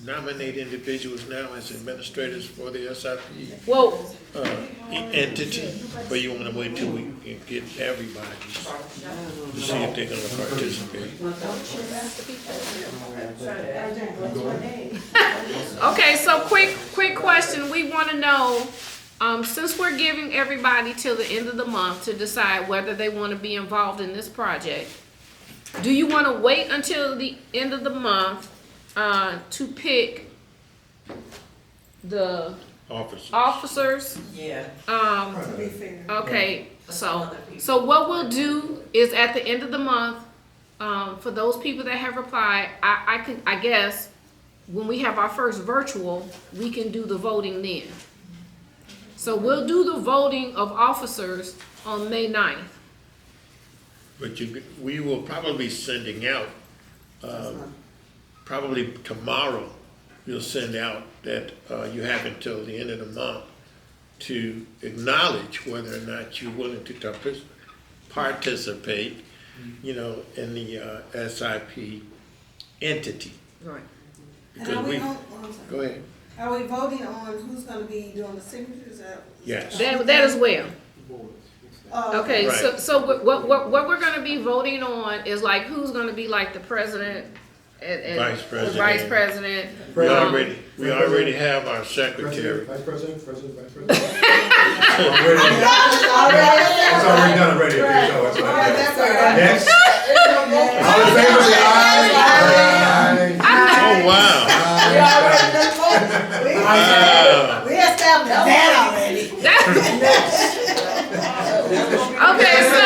nominate individuals now as administrators for the S.I.P. Well, Entity, but you wanna wait till we can get everybody to see if they're gonna participate. okay, so quick question. We wanna know, since we're giving everybody till the end of the month to decide whether they wanna be involved in this project, do you wanna wait until the end of the month, to pick the officers? Yeah. To be fair. Okay, so what we'll do is at the end of the month, for those people that have replied, I guess, when we have our first virtual, we can do the voting then. So we'll do the voting of officers on May 9th. But we will probably be sending out, probably tomorrow, you'll send out that you have until the end of the month to acknowledge whether or not you're willing to participate, in the S.I.P. entity. Right. And Because are we we, on, I'm sorry. go ahead. Are we voting on who's gonna be doing the signatures? Yes. That as well. Okay, Right. so what we're gonna be voting on is like who's gonna be like the president and Vice president. vice president. We already have our secretary. Vice President, Vice President. It's already done already, so it's like, next. All in favor, say aye. Oh, wow. Aye. Wow. We established that already. Okay, so,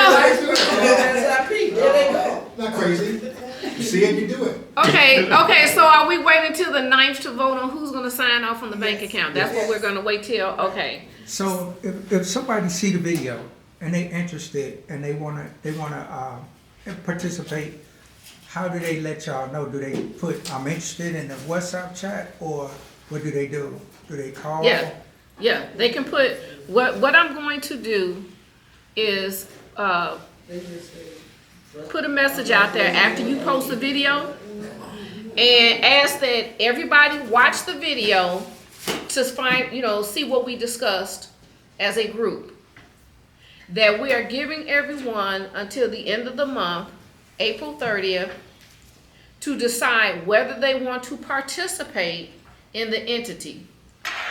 S.I.P. There they go. Not crazy. You see it, you do it. okay, so are we waiting till the 9th to vote on who's gonna sign off on the bank account? That's what Yes. we're gonna wait till, okay. So if somebody see the video and they interested and they wanna participate, how do they let y'all know? Do they put, I'm interested in the WhatsApp chat, or what do they do? Do they call? Yeah, they can put, what I'm going to do is, put a message out there after you post the video and ask that everybody watch the video to find, see what we discussed as a group. That we are giving everyone until the end of the month, April 30th, to decide whether they want to participate in the entity.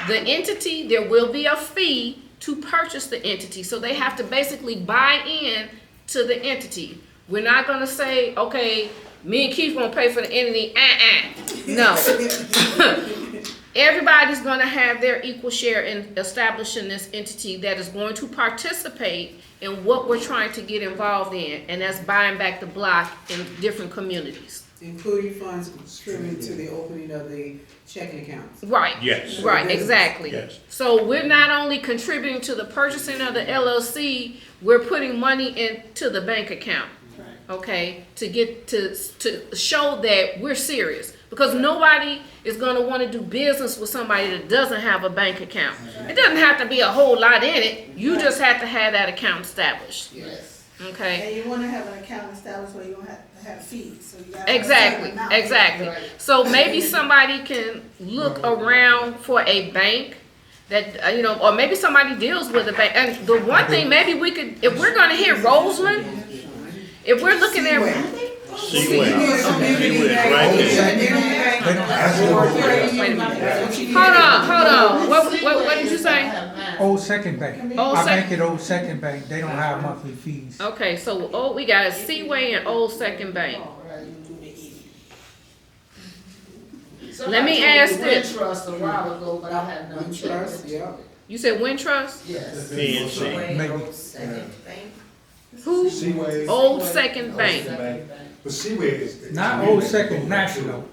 The entity, there will be a fee to purchase the entity, so they have to basically buy in to the entity. We're not gonna say, okay, me and Keith gonna pay for the entity, No. Everybody's gonna have their equal share in establishing this entity that is going to participate in what we're trying to get involved in, and that's buying back the block in different communities. Including funds contributed to the opening of the checking accounts. Right. Yes. Right, exactly. Yes. So we're not only contributing to the purchasing of the LLC, we're putting money into the bank account. Okay, to get to show that we're serious, because nobody is going to want to do business with somebody that doesn't have a bank account. It doesn't have to be a whole lot in it. You just have to have that account established. Yes. Okay. And you wanna have an account established where you don't have to have fees, so you gotta. have a Exactly, certain amount. exactly. So maybe somebody can look around for a bank that, or maybe somebody deals with a bank. And the one thing, maybe we could, if we're gonna hit Roseland, if we're looking at, Seaway. Seaway, right there. hold on, what did you say? Old Second Bank. Old I Sec- bank at Old Second Bank, they don't have monthly fees. Okay, so, we got Seaway and Old Second Bank. Let me ask this. Trust a while ago, but I have no Trust, yeah. You said Wintrust? Yes. PNC. Seaway, Maybe. Old Second Bank. Who? Seaway. Old Second Bank. But Seaway is. Not Old Second National,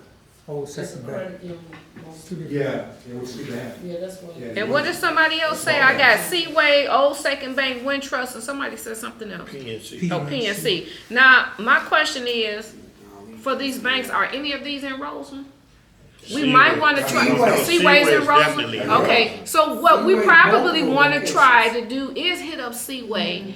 Old Second Bank. Two different- Yeah, what's good to have. Yeah, that's what. Yeah, And what did somebody else say? I got Seaway, Old Second Bank, Wintrust, and somebody said something else. PNC. Oh, PNC. Now, my question is, for these banks, are any of these in Roseland? We might want to try, Seaway. Seaway's in Seaway's Roseland? definitely in Okay, so what we Seaway probably both want to locations. try to do is hit up Seaway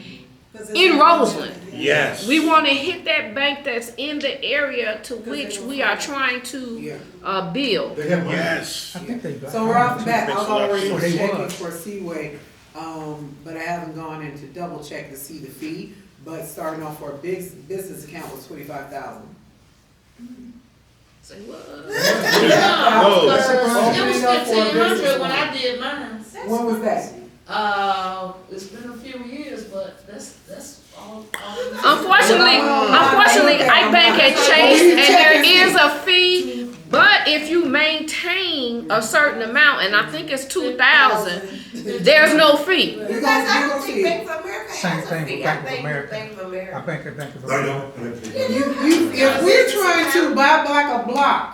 'Cause it's in not- Roseland. Yes. We want to hit that bank that's in the area to which we are trying to, Yeah. build. They have money. Yes. I think they got. So right off the bat, I was already Oh, they checking was. for Seaway, but I haven't gone in to double check to see the fee. But starting off for a big business account was 25,000. Say what? Whoa. It was Opening up for a 1,500 business when I account. did mine. When was that? It's been a few years, but that's all. Unfortunately, I bank at Chase and there is a fee, but if you maintain a certain amount, and I think it's 2,000, there's no fee. You That's gonna actually see. Bank of America Same has a thing with fee. Bank I of think America. Bank of I America. bank at Bank of I America. know. If we're trying to buy back a block,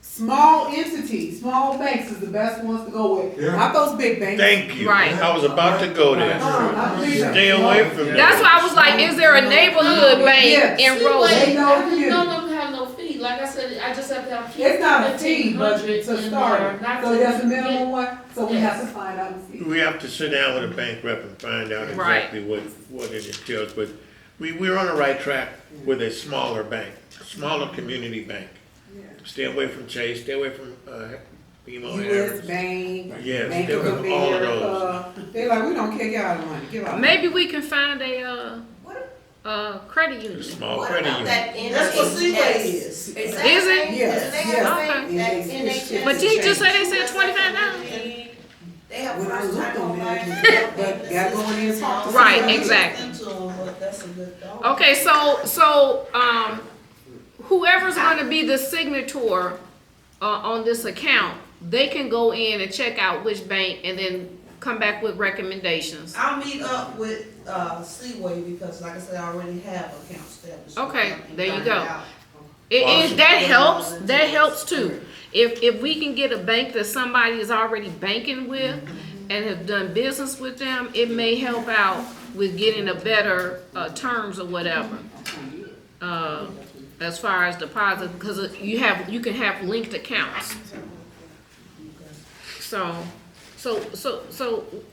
small entities, small banks is the best ones to go with. Yeah. Not those big banks. Thank you. Right. I was about to go there. Not the big banks. Stay away from that. That's why I was like, is there a neighborhood bank in Roseland? They know the None of them have no fee, like I said, I just have to have. It's not a fee, but 1,500 to in start there, it. not So to that's the get- minimum one, so we Yes. have to find out and see. We have to sit down with a bank rep and find out Right. exactly what it entails, but we're on the right track with a smaller bank, smaller community bank. Stay away from Chase, stay away from, BMO US Harris. Bank, Yes, Bank stay of away from all of those. America. They like, we don't care, give out the money, give out. Maybe we can find credit A union. small What credit about union. that That's what Seaway NHS? is. Is that Is it? bank? Yes, Do they yes. have a bank, Okay. that It's- NHS? But you just said they said 25,000. They have When I first looked time on home there, buyers. but gotta go in there and talk to Right, somebody. exactly. Into 'em, but that's a good dog. Okay, so whoever's gonna be the signator on this account, they can go in and check out which bank and then come back with recommendations. I'll meet up with, Seaway because like I said, I already have accounts established. Okay, And there you find go. out. Awesome. That helps too. If we can get a bank that somebody is already banking with and have done business with them, it may help out with getting a better, terms or whatever. As far as deposit, because you can have linked accounts. So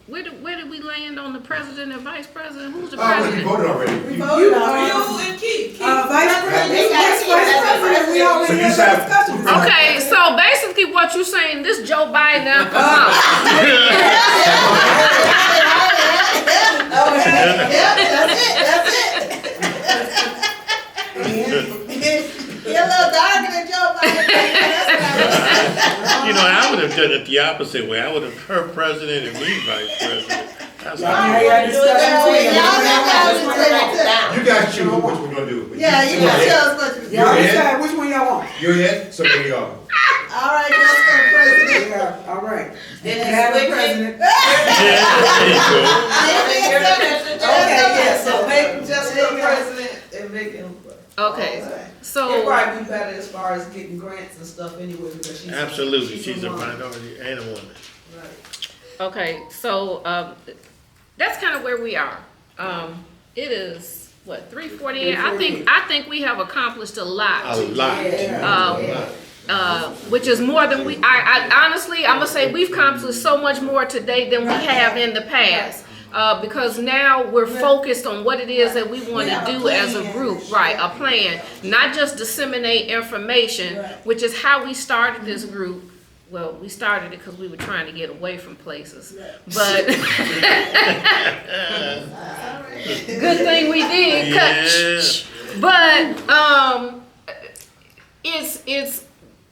where did we land on the president and vice president? Who's the We president? voted already. We voted on you and Keith. Vice president, we already So you had said- that discussion. Okay, so basically what you're saying, this Joe Biden now come out. Okay, yep, that's it. You're a little darker than Joe Biden. You know, I would have done it the opposite way. I would have her president and me vice president. That's Y'all how had that discussion between You guys choose which one you're gonna do. Yeah, you can tell us what you Y'all Yeah. decide which one y'all want. You're it, so there you go. All right, let's go, President. Yeah, all right. Then You it's have a switching. president. Okay, yeah, so make just the president and make him. Okay, It'd so, probably be better as far as getting grants and stuff anyway, because she's. Absolutely, she's a woman. minority and a woman. Right. okay, so, that's kind of where we are. It is, what, 3:48? I think we have accomplished a lot. A lot. Which is more than I honestly, I'm gonna say we've accomplished so much more today than we have in the past. Because now we're focused on what it is that we want to do as a group, right? A plan, not just disseminate information, which is how we started this group. Well, we started it because we were trying to get away from places, but good thing we did. But it's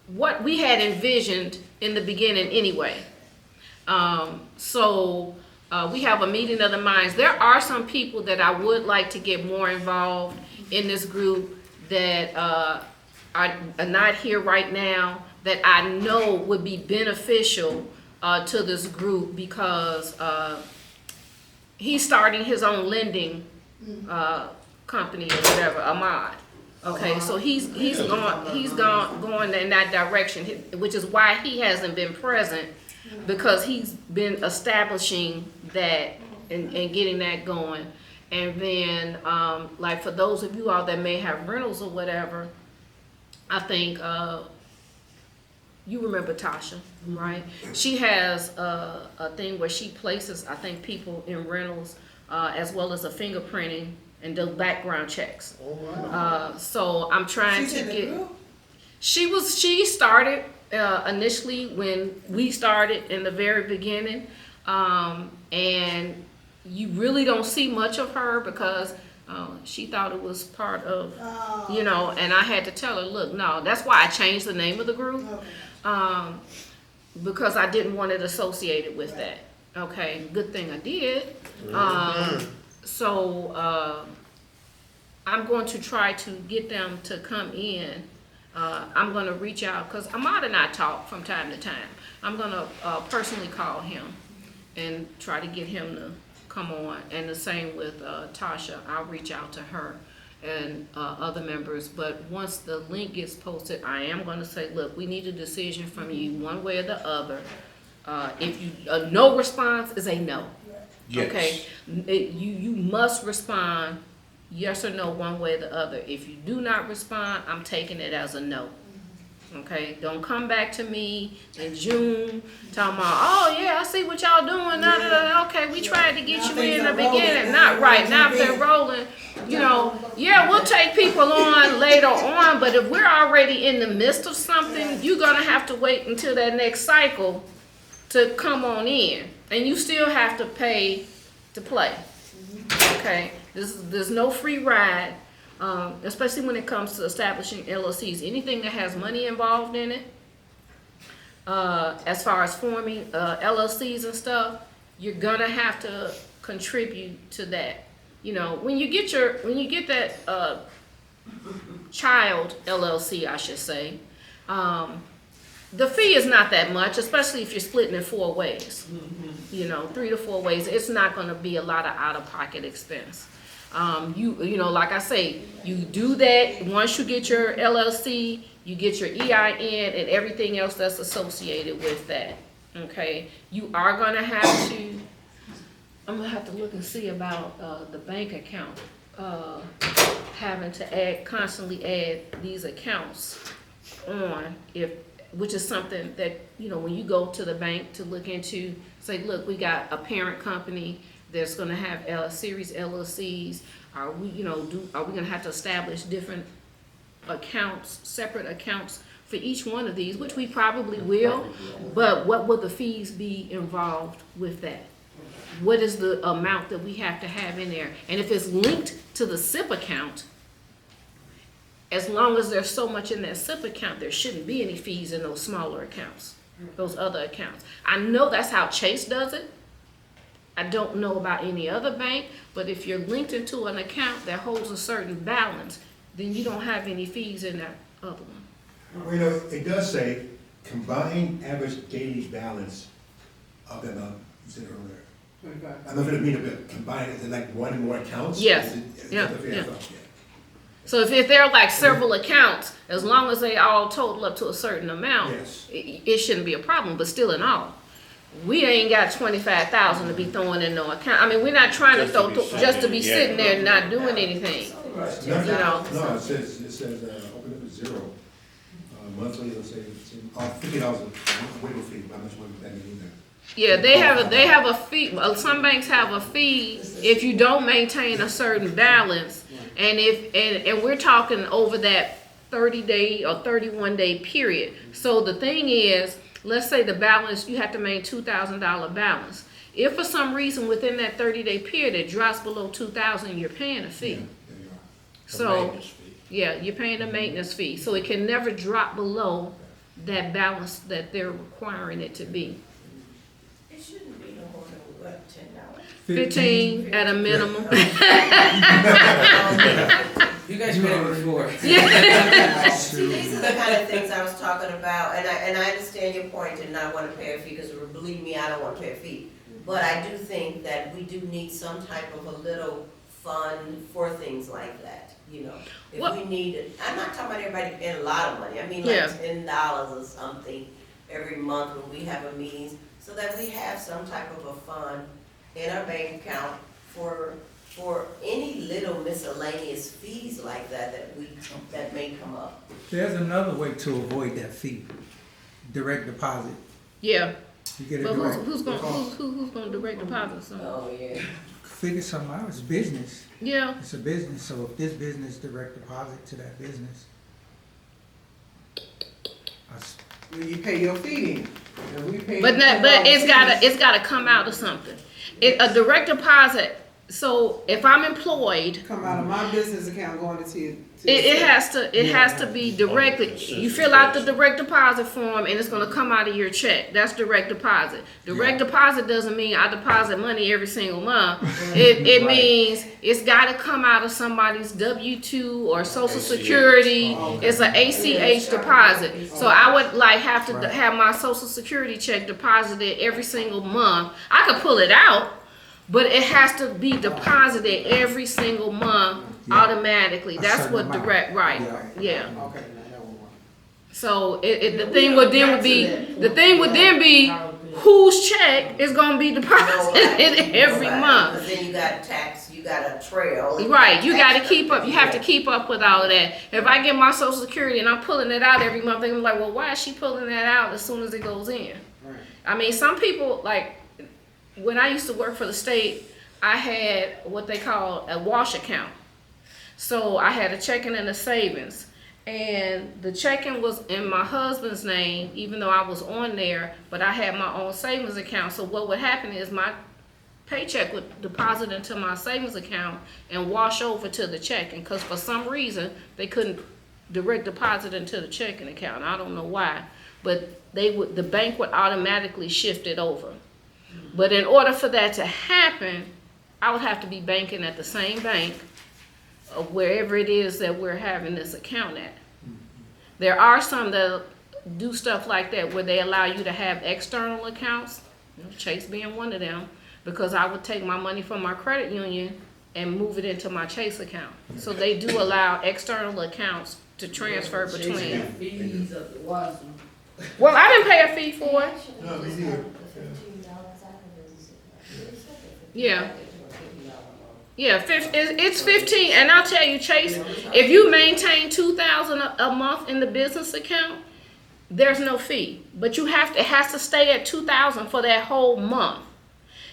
what we had envisioned in the beginning anyway. So we have a meeting of the minds. There are some people that I would like to get more involved in this group that are not here right now, that I know would be beneficial to this group because he's starting his own lending company or whatever, Ahmad. Okay, so he's going in that direction, which is why he hasn't been present, because he's been establishing that and getting that going. And then, like for those of you all that may have rentals or whatever, I think you remember Tasha, right? She has a thing where she places, I think, people in rentals as well as a fingerprinting and does background checks. Oh, wow. So I'm trying She's to in the get. group? She started initially when we started in the very beginning, and you really don't see much of her because she thought it was part of, you know. And I had to tell her, look, no, that's why I changed the name of the group, because I didn't want it associated with that. Okay, good thing I did. So I'm going to try to get them to come in. I'm going to reach out because Ahmad and I talk from time to time. I'm going to personally call him and try to get him to come on. And the same with Tasha. I'll reach out to her and other members. But once the link gets posted, I am going to say, look, we need a decision from you one way or the other. If you a no response is a no. Yes. Okay, you must respond yes or no one way or the other. If you do not respond, I'm taking it as a no. Okay, don't come back to me in June talking about, oh yeah, I see what y'all doing. Nah, nah, nah. Okay, we tried to get you in the beginning. Not right now. If they're rolling, you know, yeah, we'll take people on later on. But if we're already in the midst of something, you're gonna have to wait until that next cycle to come on in, and you still have to pay to play. Okay, there's no free ride, especially when it comes to establishing LLCs. Anything that has money involved in it, as far as forming LLCs and stuff, you're gonna have to contribute to that. You know, when you get that child LLC, I should say, The fee is not that much, especially if you're splitting it 4 ways. You know, 3 to 4 ways, it's not gonna be a lot of out-of-pocket expense. You know, like I say, you do that, once you get your LLC, you get your EIN and everything else that's associated with that, okay? You are gonna have to, I'm gonna have to look and see about, the bank account, having to constantly add these accounts on, which is something that, you know, when you go to the bank to look into, say, look, we got a parent company that's gonna have a series LLCs, are we, you know, are we gonna have to establish different accounts, separate accounts for each one of these, which we probably will, but what will the fees be involved with that? What is the amount that we have to have in there? And if it's linked to the S.I.P account, as long as there's so much in that S.I.P account, there shouldn't be any fees in those smaller accounts, those other accounts. I know that's how Chase does it. I don't know about any other bank, but if you're linked into an account that holds a certain balance, then you don't have any fees in that other one. Well, you know, it does say combined average daily balance of the amount you said earlier. I don't know if it mean a bit combined, is it like one and more accounts? Yes. Is it- Yeah, that's what I yeah. thought, So if there are like several accounts, as long as they all total up to a certain amount, Yes. it shouldn't be a problem, but still in all. We ain't got 25,000 to be throwing in no account. I mean, we're not trying to throw, just to be sitting there and not doing anything. Right. You know. No, it says, open up at 0, monthly, let's say, $50 a waiver fee, how much money that mean there? Yeah, they have a fee, some banks have a fee if you don't maintain a certain balance. And and we're talking over that 30-day or 31-day period. So the thing is, let's say the balance, you have to maintain $2,000 balance. If for some reason within that 30-day period it drops below 2,000, you're paying a fee. Yeah, there you are. So, Maintenance fee. yeah, you're paying a maintenance fee. So it can never drop below that balance that they're requiring it to be. It shouldn't be no more than, what, $10? 15 at a minimum. You guys read it before. See, these are the kind of things I was talking about, and I understand your point to not want to pay a fee, because believe me, I don't want to pay a fee. But I do think that we do need some type of a little fund for things like that, you know? If What- we need it, I'm not talking about everybody paying a lot of money, I mean Yeah. like $10 or something every month when we have a meeting, so that we have some type of a fund in our bank account for any little miscellaneous fees like that that may come up. There's another way to avoid that fee, direct deposit. Yeah, You get a but direct, who's gonna direct deposit something? Oh, yeah. figure something out, it's business. Yeah, It's a business, so if this business direct deposit to that business, When you pay your fee then. And we pay but it's $10 gotta come out of something. A direct deposit. So if I'm employed, come out of my business account going into it has to be directly. You fill out the direct deposit form and it's gonna come out of your check. That's direct deposit. Direct deposit doesn't mean I deposit money every single month. It means it's gotta come out of somebody's W-2 or Social Security. It's an ACH deposit. So I would like have to have my Social Security check deposited every single month. I could pull it out, but it has to be deposited every single month automatically. A That's certain what amount. direct, right, yeah. Okay, now that one. So the thing would then be whose check is gonna be deposited every month. Because then you got tax, you got a trail. Right, you gotta keep up, you have to keep up with all of that. If I get my Social Security and I'm pulling it out every month, they're gonna be like, well, why is she pulling that out as soon as it goes in? Right. I mean, some people, like, when I used to work for the state, I had what they call a wash account. So I had a checking and a savings. And the checking was in my husband's name, even though I was on there, but I had my own savings account. So what would happen is my paycheck would deposit into my savings account and wash over to the checking, because for some reason, they couldn't direct deposit into the checking account. I don't know why, but the bank would automatically shift it over. But in order for that to happen, I would have to be banking at the same bank of wherever it is that we're having this account at. There are some that do stuff like that where they allow you to have external accounts, you know, Chase being one of them, because I would take my money from my credit union and move it into my Chase account. So they do allow external accounts to transfer between. Fees of the Watson. Well, I didn't pay a fee for it. No, me neither. Yeah. Yeah, it's 15, and I'll tell you, Chase, if you maintain 2,000 a month in the business account, there's no fee. But it has to stay at 2,000 for that whole month.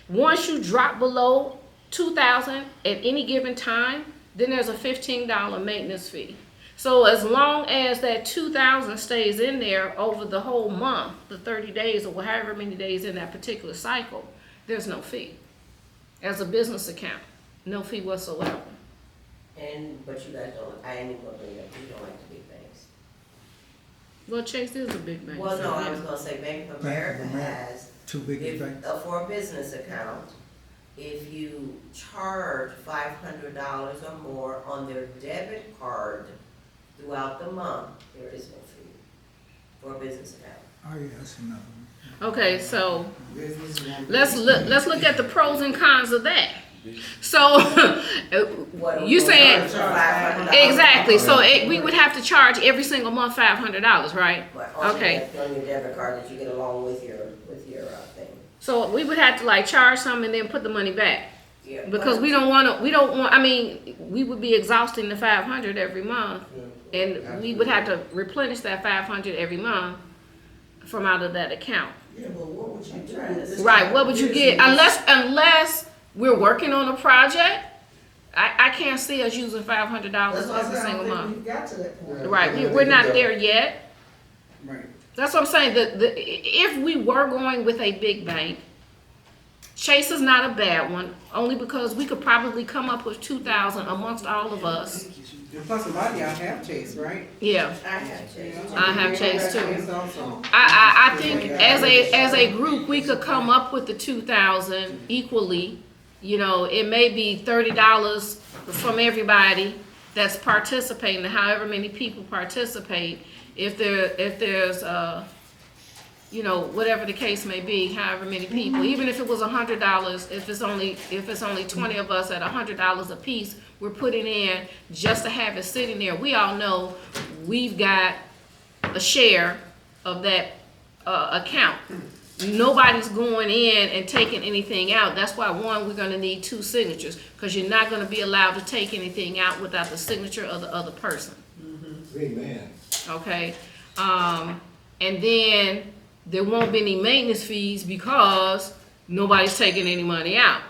Once you drop below 2,000 at any given time, then there's a $15 maintenance fee. So as long as that 2,000 stays in there over the whole month, the 30 days or however many days in that particular cycle, there's no fee. As a business account, no fee whatsoever. But you guys don't, I ain't even gonna bring it up, you don't like the big banks. Well, Chase is a big bank. Well, so, no, yeah. I was gonna say Bank of Bank of America America. has, Too big of banks. for a business account, if you charge $500 or more on their debit card throughout the month, there is no fee for a business account. Oh, yeah, that's another one. Okay, so Business one. let's look at the pros and cons of that. So What, you we're saying charging $500? exactly? So we would have to charge every single month $500, right? On Okay. On your debit card that you get along with your thing. So we would have to like charge some and then put the money back. Yeah. Because we don't want, I mean, we would be exhausting the 500 every month, and we would have to replenish that 500 every month from out of that account. Yeah, but what would you do with this? Right, what would you get, unless we're working on a project, I can't see us using $500 That's why I every said I single don't think month. we've got to that point. Right, we're not there yet. Right. That's what I'm saying, if we were going with a big bank, Chase is not a bad one, only because we could probably come up with 2,000 amongst all of us. And plus, a lot of y'all have Chase, right? Yeah, I have Chase. I have Chase too. Chase also. I think as a group, we could come up with the 2,000 equally. You know, it may be $30 from everybody that's participating, however many people participate. If there's you know, whatever the case may be, however many people, even if it was $100, if it's only 20 of us at $100 a piece, we're putting in just to have it sitting there. We all know we've got a share of that account. Nobody's going in and taking anything out. That's why, one, we're gonna need 2 signatures, because you're not gonna be allowed to take anything out without the signature of the other person. Amen. Okay, and then there won't be any maintenance fees because nobody's taking any money out.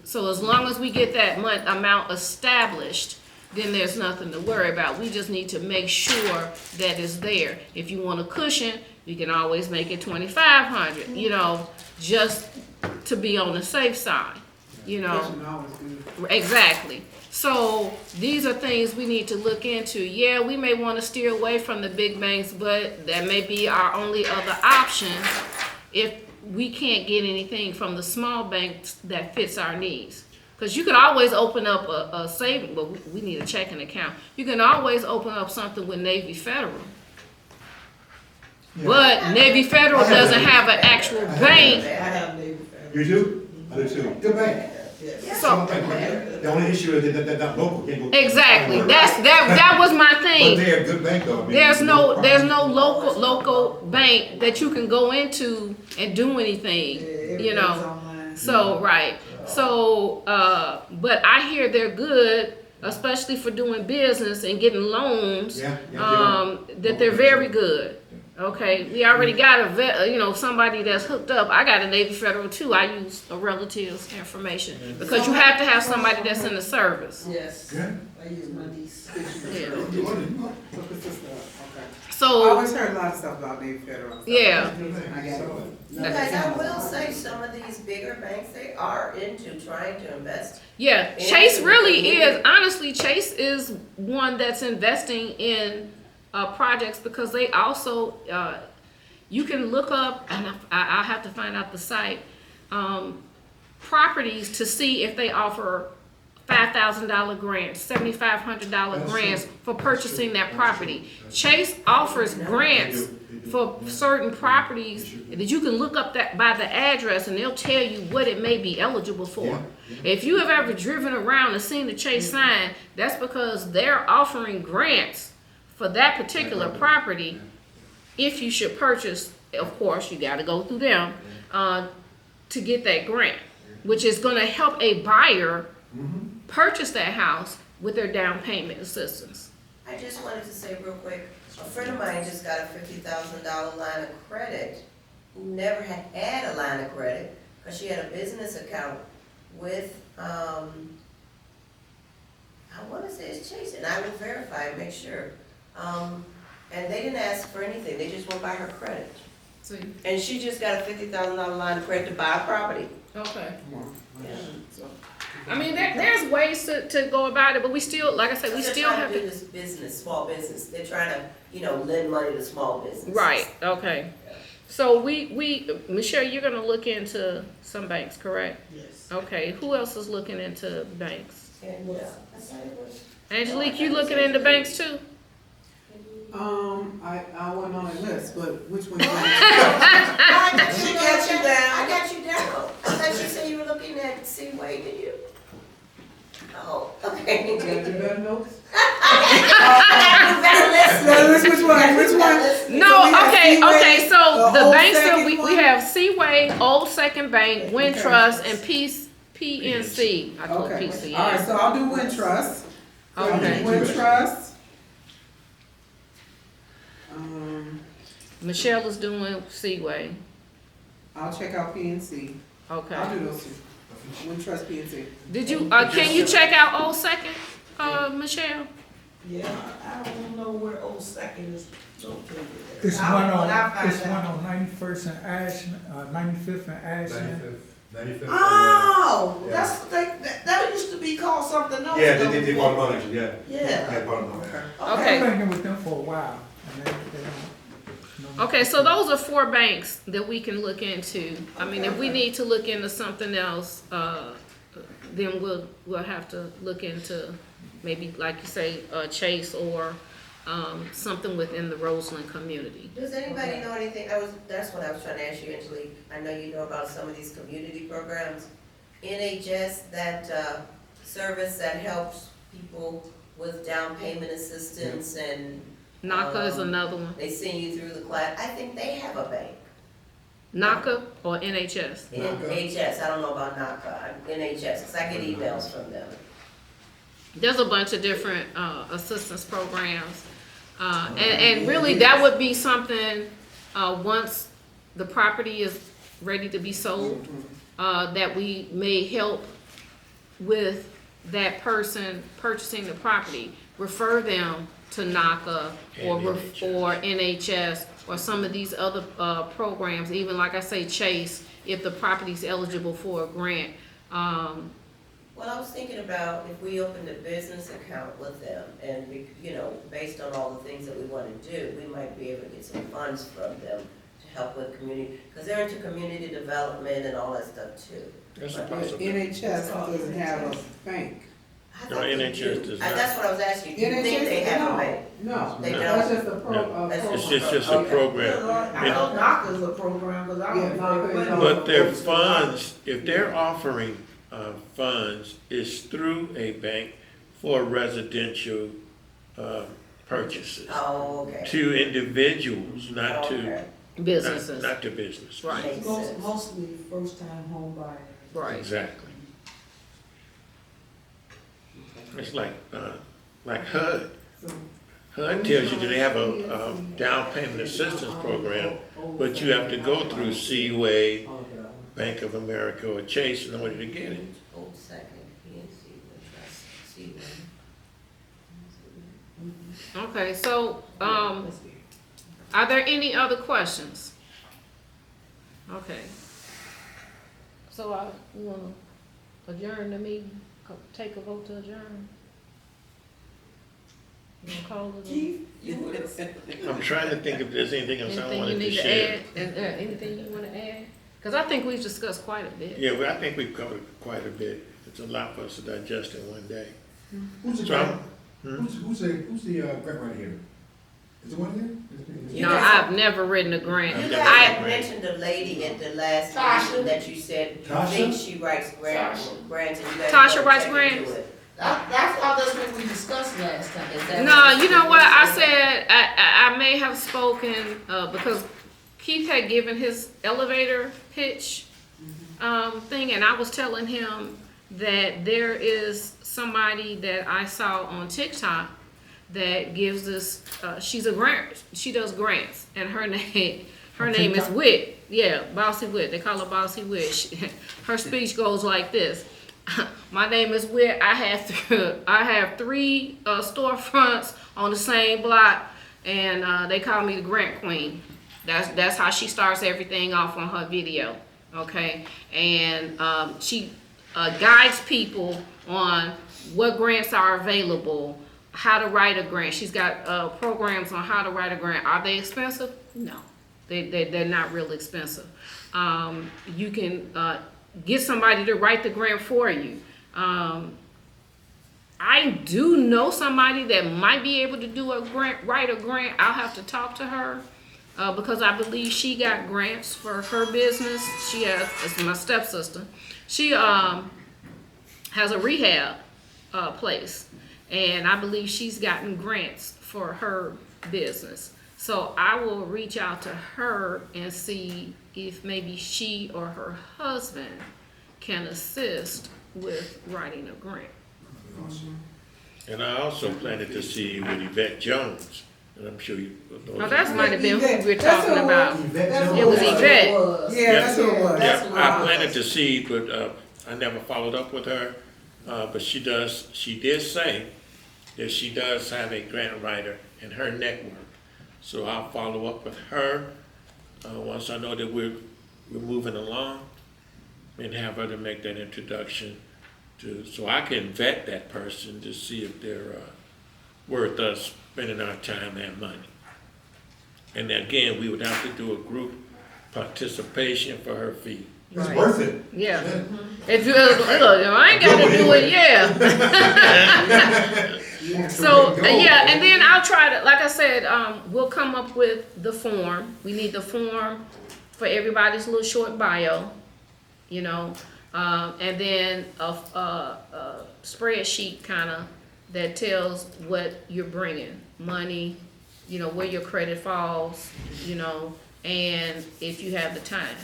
So as long as we get that amount established, then there's nothing to worry about. We just need to make sure that it's there. If you want a cushion, you can always make it $2,500, you know, just to be on the safe side, you know. Cushion always good. Exactly. So these are things we need to look into. Yeah, we may want to steer away from the big banks, but that may be our only other option if we can't get anything from the small banks that fits our needs. Because you can always open up a saving, but we need a checking account. You can always open up something with Navy Federal. Yeah. But Navy Federal doesn't have an actual bank. I have Navy Federal. You do? I do too. Good bank. Yes. So The only issue is that local can't go. exactly, that was my But thing. they're a good bank though. I mean, There's no problem. local bank that you can go into and do anything, you know. Online. So right, so but I hear they're good, especially for doing business and getting loans. Yeah, yeah, That they're very good. Okay, we already got somebody that's hooked up. I got a Navy Federal too. I use a relative's information because you have to have somebody that's in the service. Yes, Yeah. I use my niece. Yeah. So consistent, okay. I So always heard a lot of stuff about Navy Federal. So Yeah. I got it. You guys, I will say some of these bigger banks, they are into trying to invest. yeah, Chase really is. Honestly, Chase is one that's investing in projects because they also, you can look up, and I have to find out the site, properties to see if they offer $5,000 grants, $7,500 grants for purchasing that property. Chase offers grants for certain properties that you can look up that by the address and they'll tell you what it may be eligible for. Yeah, If you have ever driven around and seen the Chase sign, that's because they're offering grants for that particular property. If you should purchase, of course, you gotta go through them, to get that grant, which is gonna help a buyer purchase that house with their down payment assistance. I just wanted to say real quick, a friend of mine just got a $50,000 line of credit, who never had a line of credit, because she had a business account with, I wanna say it's Chase, and I will verify and make sure. And they didn't ask for anything, they just went by her credit. See, And she just got a $50,000 line of credit to buy a property. okay. Yeah. I mean, there's ways to go about it, but we still, like I said, we They're still trying have to do to. this business, small business, they're trying to, lend money to small businesses. Right, okay. So Michelle, you're gonna look into some banks, correct? Yes. Okay, who else is looking into banks? And, I said it was. Angelique, you looking into banks too? I wasn't on the list, but which one? I got you down. I got you down. I thought you said you were looking at Seaway, did you? Oh, okay. You better notes? Which one? No, So we have okay, Seaway, okay, so the Old banks that Second we one? have Seaway, Old Second Bank, Wintrust, and PNC. I call it Okay, PCN. all right, so I'll do Wintrust. So I'll do Okay. Wintrust. Michelle is doing Seaway, I'll check out PNC. okay. I'll do those two. Wintrust, PNC. Did you, can you check out Old Second, Michelle? Yeah, I don't know where Old Second is located. It's I- one when I on, find it's one out. on 91st and Ashland, 95th and Ashland. 95th. Oh, Yeah. that's, that used to be called something else. Yeah, they bought them out, yeah. Yeah. They bought them out. Okay. Okay. I've been working with them for a while, and they don't. no- Okay, so those are 4 banks that we can look into. I mean, if we need to look into something else, then we'll have to look into maybe, like you say, Chase or, something within the Roseland community. Does anybody know anything, that's what I was trying to ask you, Angelique. I know you know about some of these community programs. NHS, that, service that helps people with down payment assistance and. NACA is another one. They send you through the class. I think they have a bank. NACA or NHS? NHS, I don't know about NACA, NHS, because I get emails from them. There's a bunch of different assistance programs. And really, that would be something, once the property is ready to be sold, that we may help with that person purchasing the property, refer them to NACA or NHS or some of these other programs, even like I say, Chase, if the property's eligible for a grant. Well, I was thinking about if we opened a business account with them and, based on all the things that we want to do, we might be able to get some funds from them to help with community, because they're into community development and all that stuff too. That's a But possibility. NHS doesn't have a bank. I No, thought they NHS do. does That's what I was asking, do you think they have a bank? No, They that's don't? just a That's It's just a Okay. program. I know NACA's a program, cause I Yeah, don't. NACA is But their funds, if they're offering funds, is through a bank for residential purchases. Oh, okay. To individuals, not to, Okay. Businesses. not to business. Right, Makes sense. Mostly first-time home buyers. right. Exactly. It's like HUD. HUD tells you that they have a down payment assistance program, but you have to go through Seaway, Bank of America, or Chase in order to get it. Old Second, PNC, Wintrust, Seaway. Okay, so, are there any other questions? Okay. So we wanna adjourn the meeting, take a vote to adjourn? You gonna call it? Keith, you with us? I'm trying to think if there's anything else I Anything you wanted to need to share. add, and, anything you wanna add? Cause I think we've discussed quite a bit. Yeah, well, I think we've covered quite a bit. It's a lot for us to digest in one day. Who's the So I'm- grant? Who's the grant writer here? Is it one here? You No, guys- I've never written a grant. You I- guys had mentioned a lady at the last Tasha. meeting that you said you Tasha? think she writes grants, and you guys. Tasha don't writes check into grants? it. That's what we discussed last time. Is that No, what you know what, I said? said, I may have spoken, because Keith had given his elevator pitch, thing, and I was telling him that there is somebody that I saw on TikTok that gives us, she does grants, and her name is TikTok? Wit. Yeah, Bossy Wit. They call her Bossy Wit. Her speech goes like this. My name is Wit. I have three storefronts on the same block, and they call me the Grant Queen. That's how she starts everything off on her video. Okay, and she guides people on what grants are available, how to write a grant. She's got programs on how to write a grant. Are they expensive? No, they're not real expensive. You can get somebody to write the grant for you. I do know somebody that might be able to do a grant, write a grant. I'll have to talk to her because I believe she got grants for her business. She has, it's my stepsister. She has a rehab place, and I believe she's gotten grants for her business. So I will reach out to her and see if maybe she or her husband can assist with writing a grant. And I also planted to see with Yvette Jones, and I'm sure you. Now that might have been who we were That's talking who it about. was. It was Yvette. Yeah, that's what it was. Yeah, I planted to see, but I never followed up with her. But she did say that she does have a grant writer in her network. So I'll follow up with her once I know that we're moving along, and have her to make that introduction so I can vet that person to see if they're worth us spending our time and money. And again, we would have to do a group participation for her fee. It's Right. worth it. Yeah. If you, look, I ain't got to do it, yeah. So, yeah, and then I'll try to, like I said, we'll come up with the form. We need the form for everybody's little short bio, you know, and then a spreadsheet kind of that tells what you're bringing, money, you know, where your credit falls, you know, and if you have the time,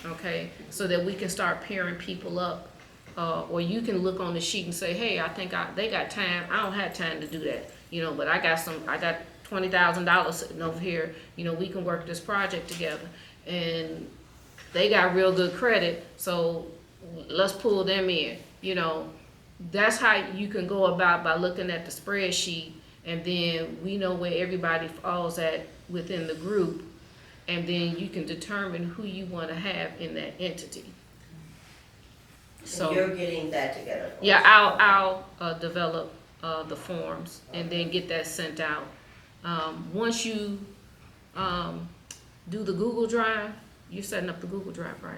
okay? So that we can start pairing people up. Or you can look on the sheet and say, hey, I think they got time. I don't have time to do that, you know, but I got $20,000 sitting over here. You know, we can work this project together. And they got real good credit, so let's pull them in, you know. That's how you can go about by looking at the spreadsheet, and then we know where everybody falls at within the group, and then you can determine who you want to have in that entity. So you're getting that together. for Yeah, us. I'll develop the forms and then get that sent out. Once you do the Google Drive, you're setting up the Google Drive, right?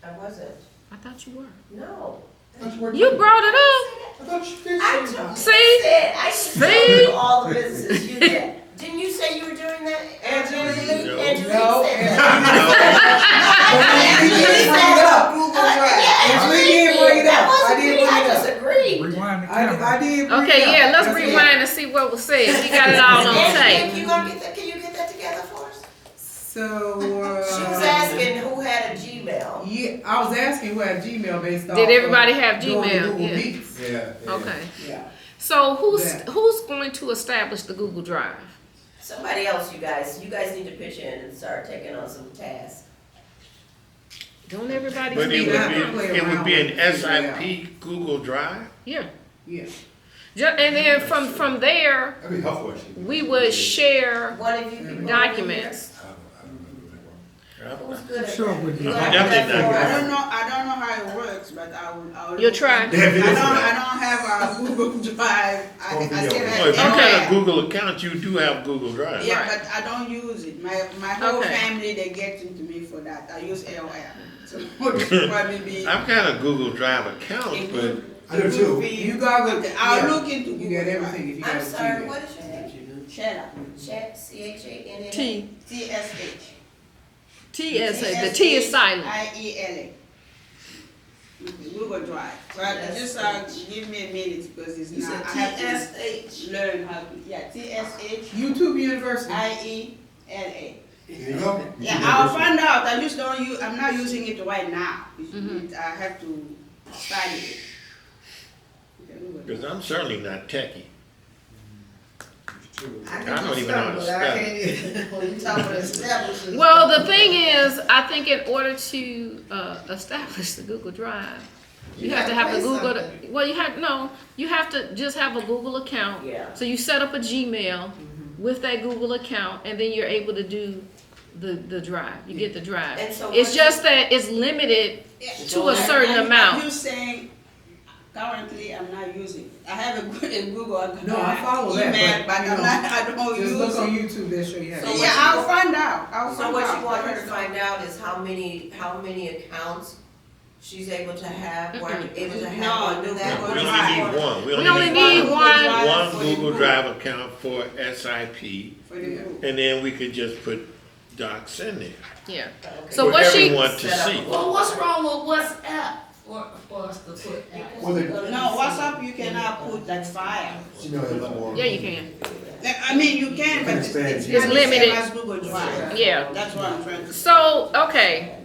I wasn't. I thought you were. No. You brought it up. I thought you did I say that. See? said, I See? said to all the businesses you did. Didn't you say you were doing that? Angelique? No. Angelique No. said that. We didn't bring it up. Yeah, We didn't bring it that up. I wasn't didn't me, bring I it up. disagreed. Rewind the I camera. did bring Okay, it up. yeah, let's That's it. rewind and see what was said. We got it all on Angelique, tape. you gonna get that, can you get that together for us? So, She was asking who had a Gmail. yeah, I was asking who had Gmail based off. Did everybody have doing the Gmail? Google Yeah. Meets. Yeah. Okay. Yeah. So That. who's going to establish the Google Drive? Somebody else, you guys need to pitch in and start taking on some tasks. Don't everybody But speak it up? would be an S.I.P. Google Drive? Yeah. Yeah. And then from there, That'd be helpful, actually. we would share One of you people. documents. I don't know. Who's good at Sure, that? we do. You wanna do Definitely that for not. us? I don't know how it works, but I will. You'll try. They have video for I that. don't have a Google Drive. I Oh, still video. Oh, if have you got a AOL. Google account, you do have Google Drive. Yeah, Right. but I don't use it. My whole Okay. family, they get into me for that. I use AOL. So it would probably be. I've got a Google Drive account, it but would- I do it too. would be- You got okay, I'll yeah. look into You Google got Drive. everything if you got a I'm sorry, Gmail. what is your name? Cheddar, CHANNA? T, TSH. TSA, the T is silent. IELA. Google Drive. But just give me a minute because it's You not. said I have TSH. to learn how to. Yeah, TSH YouTube University. IELA. There you go. Yeah, I'll find out. I just don't use. I'm not using it right now. I have to study it. Because I'm certainly not techie. I I don't even know how to spell it. When you talk about establishing. Well, the thing is, I think in order to establish the Google Drive, you have to have the pay Google. something. Well, you have to just have a Google account. Yeah. So you set up a Gmail with that Google account, and then you're able to do the drive. You get the drive. And so It's what- just that it's limited to a certain amount. I'm just saying, currently I'm not using it. I have a Google account. No, I follow that, email, but, but you I'm know, not, I don't Just use look on it. YouTube, they'll show you how. So to- what Yeah, you I'll want- find out. So what you want her to find out is how many accounts she's able to have, or able to have No, under no, that. We or only just need one? one. We only need one. One for the Google group. Drive account for S.I.P. For the group. and then we could just put docs in there Yeah. Okay. So for what she everyone to Set up see. a- Well, what's wrong with WhatsApp for us to put apps? Well, they- No, WhatsApp, you cannot put that file. You know, a lot more. Yeah, you can. I mean, you can, but it's Expand. not It's the same limited. as Google Drive. Yeah. That's what I'm trying to say. So okay,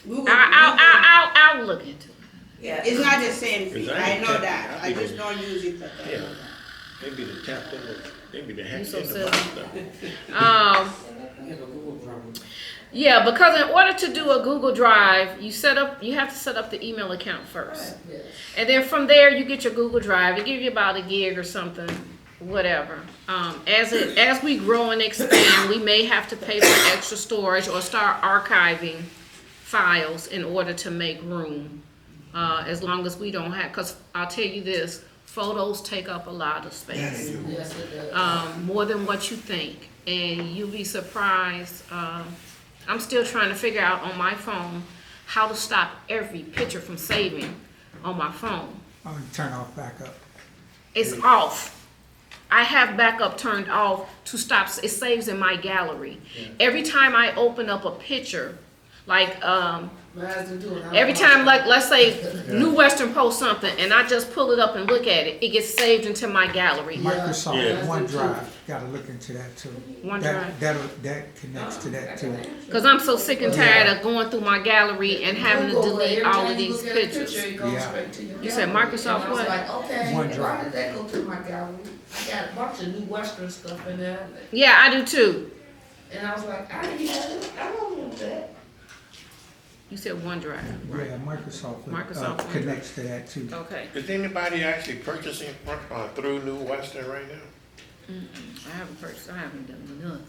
Google, I'll look into it. Yeah. it's not the same thing. 'Cause I I ain't know tech- that. I I be just the- don't use it like that. Yeah, maybe the tapped in, maybe the hacked so into my silly. stuff. You have a Google Drive. Yeah, because in order to do a Google Drive, you have to set up the email account first. Yes. And then from there, you get your Google Drive. It gives you about a gig or something, whatever. As we grow and expand, we may have to pay for extra storage or start archiving files in order to make room. As long as we don't have, because I'll tell you this, photos take up a lot of space, Yes, it does. more than what you think. And you'll be surprised. I'm still trying to figure out on my phone how to stop every picture from saving on my phone. I'm gonna turn off backup. It's off. I have backup turned off to stop. It saves in my gallery. Every time I open up a picture, like Mine's do too, and I every don't time, know. like let's say New Western posts something, and I just pull it up and look at it, it gets saved into my gallery. Microsoft Yeah. OneDrive, gotta look into that too. OneDrive. That connects to that too. Because I'm so sick and tired of going through my gallery and having to Google, delete every all time of you these look at a pictures. picture, it goes Yeah. straight to your You said gallery. Microsoft And I was what? like, okay, OneDrive. why did that go to my gallery? I got a bunch of New Western stuff in there, Yeah, I do too. and I was like, I didn't have it, I don't want that. You said OneDrive, right? Yeah, Microsoft Microsoft OneDrive. connects to that too. Okay. Is anybody actually purchasing through New Western right now? I haven't purchased. I haven't done nothing.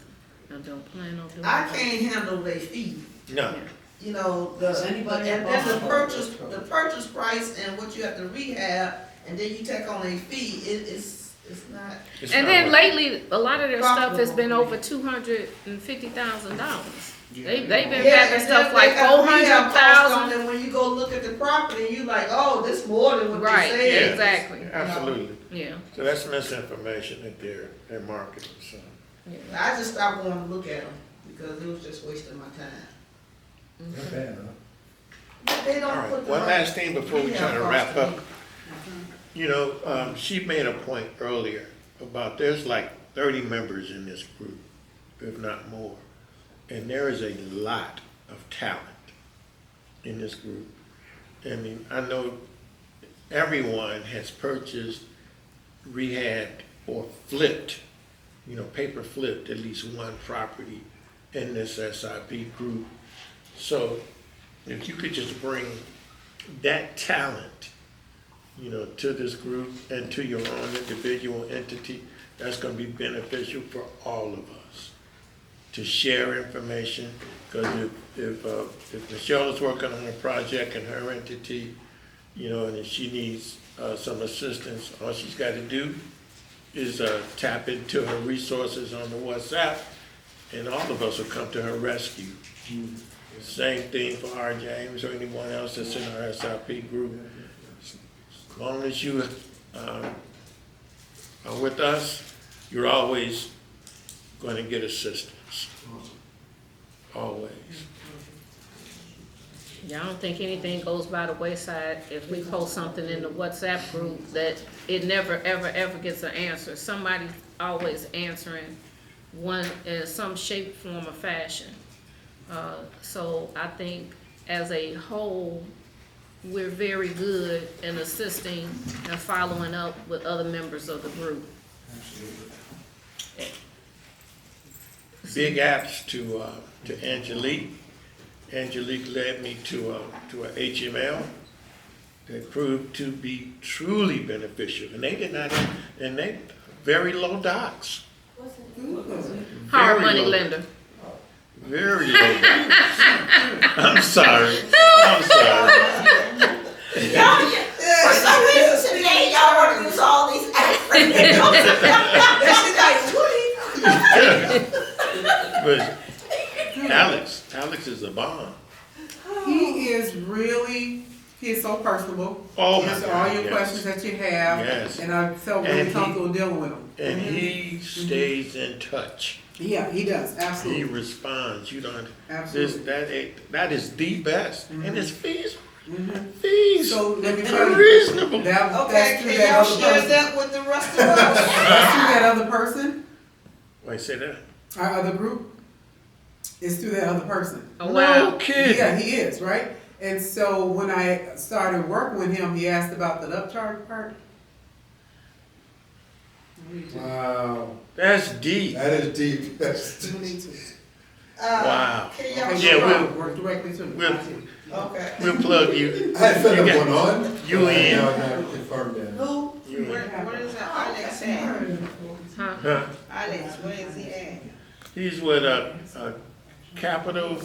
I don't plan on doing. I it. can't handle their fee. No. You know, and then the purchase price and what you have to rehab, and then you take on a fee, it's not. It's And not then worth- lately, a lot of their stuff has been over $250,000. They've been having stuff like $400,000. And when you go look at the property, you like, oh, this more than what Right, they say. Yeah. exactly. Absolutely. Yeah. So that's misinformation that they're marketing, so. I just stopped going to look at them because it was just wasting my time. Not bad, huh? But they All don't right, put the one right- last thing before we try to Yeah, wrap up. cost. You know, she made a point earlier about there's like 30 members in this group, if not more. And there is a lot of talent in this group. I mean, I know everyone has purchased, rehabbed, or flipped, paper flipped at least one property in this S.I.P group. So if you could just bring that talent, to this group and to your own individual entity, that's going to be beneficial for all of us to share information. Because if Michelle is working on a project in her entity, and if she needs some assistance, all she's got to do is tap into her resources on the WhatsApp, and all of us will come to her rescue. The same thing for R. James or anyone else that's in our S.I.P group. As long as you are with us, you're always going to get assistance. Always. Yeah, I don't think anything goes by the wayside if we post something in the WhatsApp group that it never, ever gets an answer. Somebody's always answering one in some shape, form, or fashion. So I think as a whole, we're very good in assisting and following up with other members of the group. Big apps to Angelique. Angelique led me to a HML that proved to be truly beneficial, and they did not, and they very low docs. Hard Very money low. lender. Very low docs. I'm sorry. For some reason today, y'all want to use all these acronyms. But Alex is a bomb. He is really, he is so personable. Oh He my answers God, all your yes. questions that you have. Yes. And I felt really And he- comfortable dealing with him. And he stays in touch. Yeah, he does, He absolutely, responds. You don't. absolutely. That is the best. And his fees So let me are tell you, reasonable. that, Okay, that's through can that y'all other share person. that with the rest of us? That's through that other person, Wait, say that. our other group. It's through that other person. Oh, wow. No kidding. Yeah, he is, right? And so when I started working with him, he asked about the upcharge part. Wow, That's deep. that is deep. That's, Wow. Can Okay, y'all Yeah, share? we'll- work directly to him. we'll- Okay. We'll plug you. I had felt You that got- one on. you but I in. now have confirmed that. Who? You in. Where is that Alex at? Huh? Huh? Alex, where is he at? He's with Capital.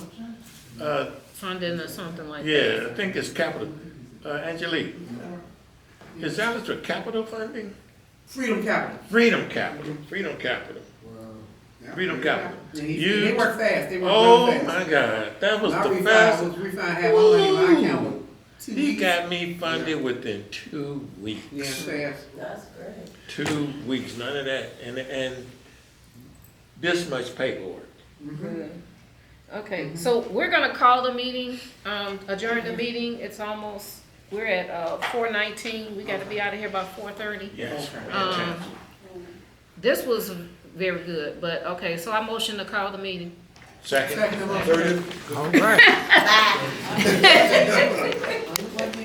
Funding or something like that. Yeah, I think it's Capital. Angelique. Is Alex with Capital Funding? Freedom Capital. Freedom Capital. Freedom Capital. Yeah, Freedom Capital. Yeah, You- they work fast, they work Oh really fast. my God, that was Not the refined, best. was refined, had my money in my account with 2 He weeks. got me funded within 2 weeks. Yeah, fast. That's great. 2 weeks, none of that, and this much paperwork. Okay, so we're gonna call the meeting, adjourn the meeting. It's almost, we're at 4:19. We gotta be out of here by 4:30. Yes. This was very good, but okay, so I motion to call the meeting. Second. Second of all. Third. All right.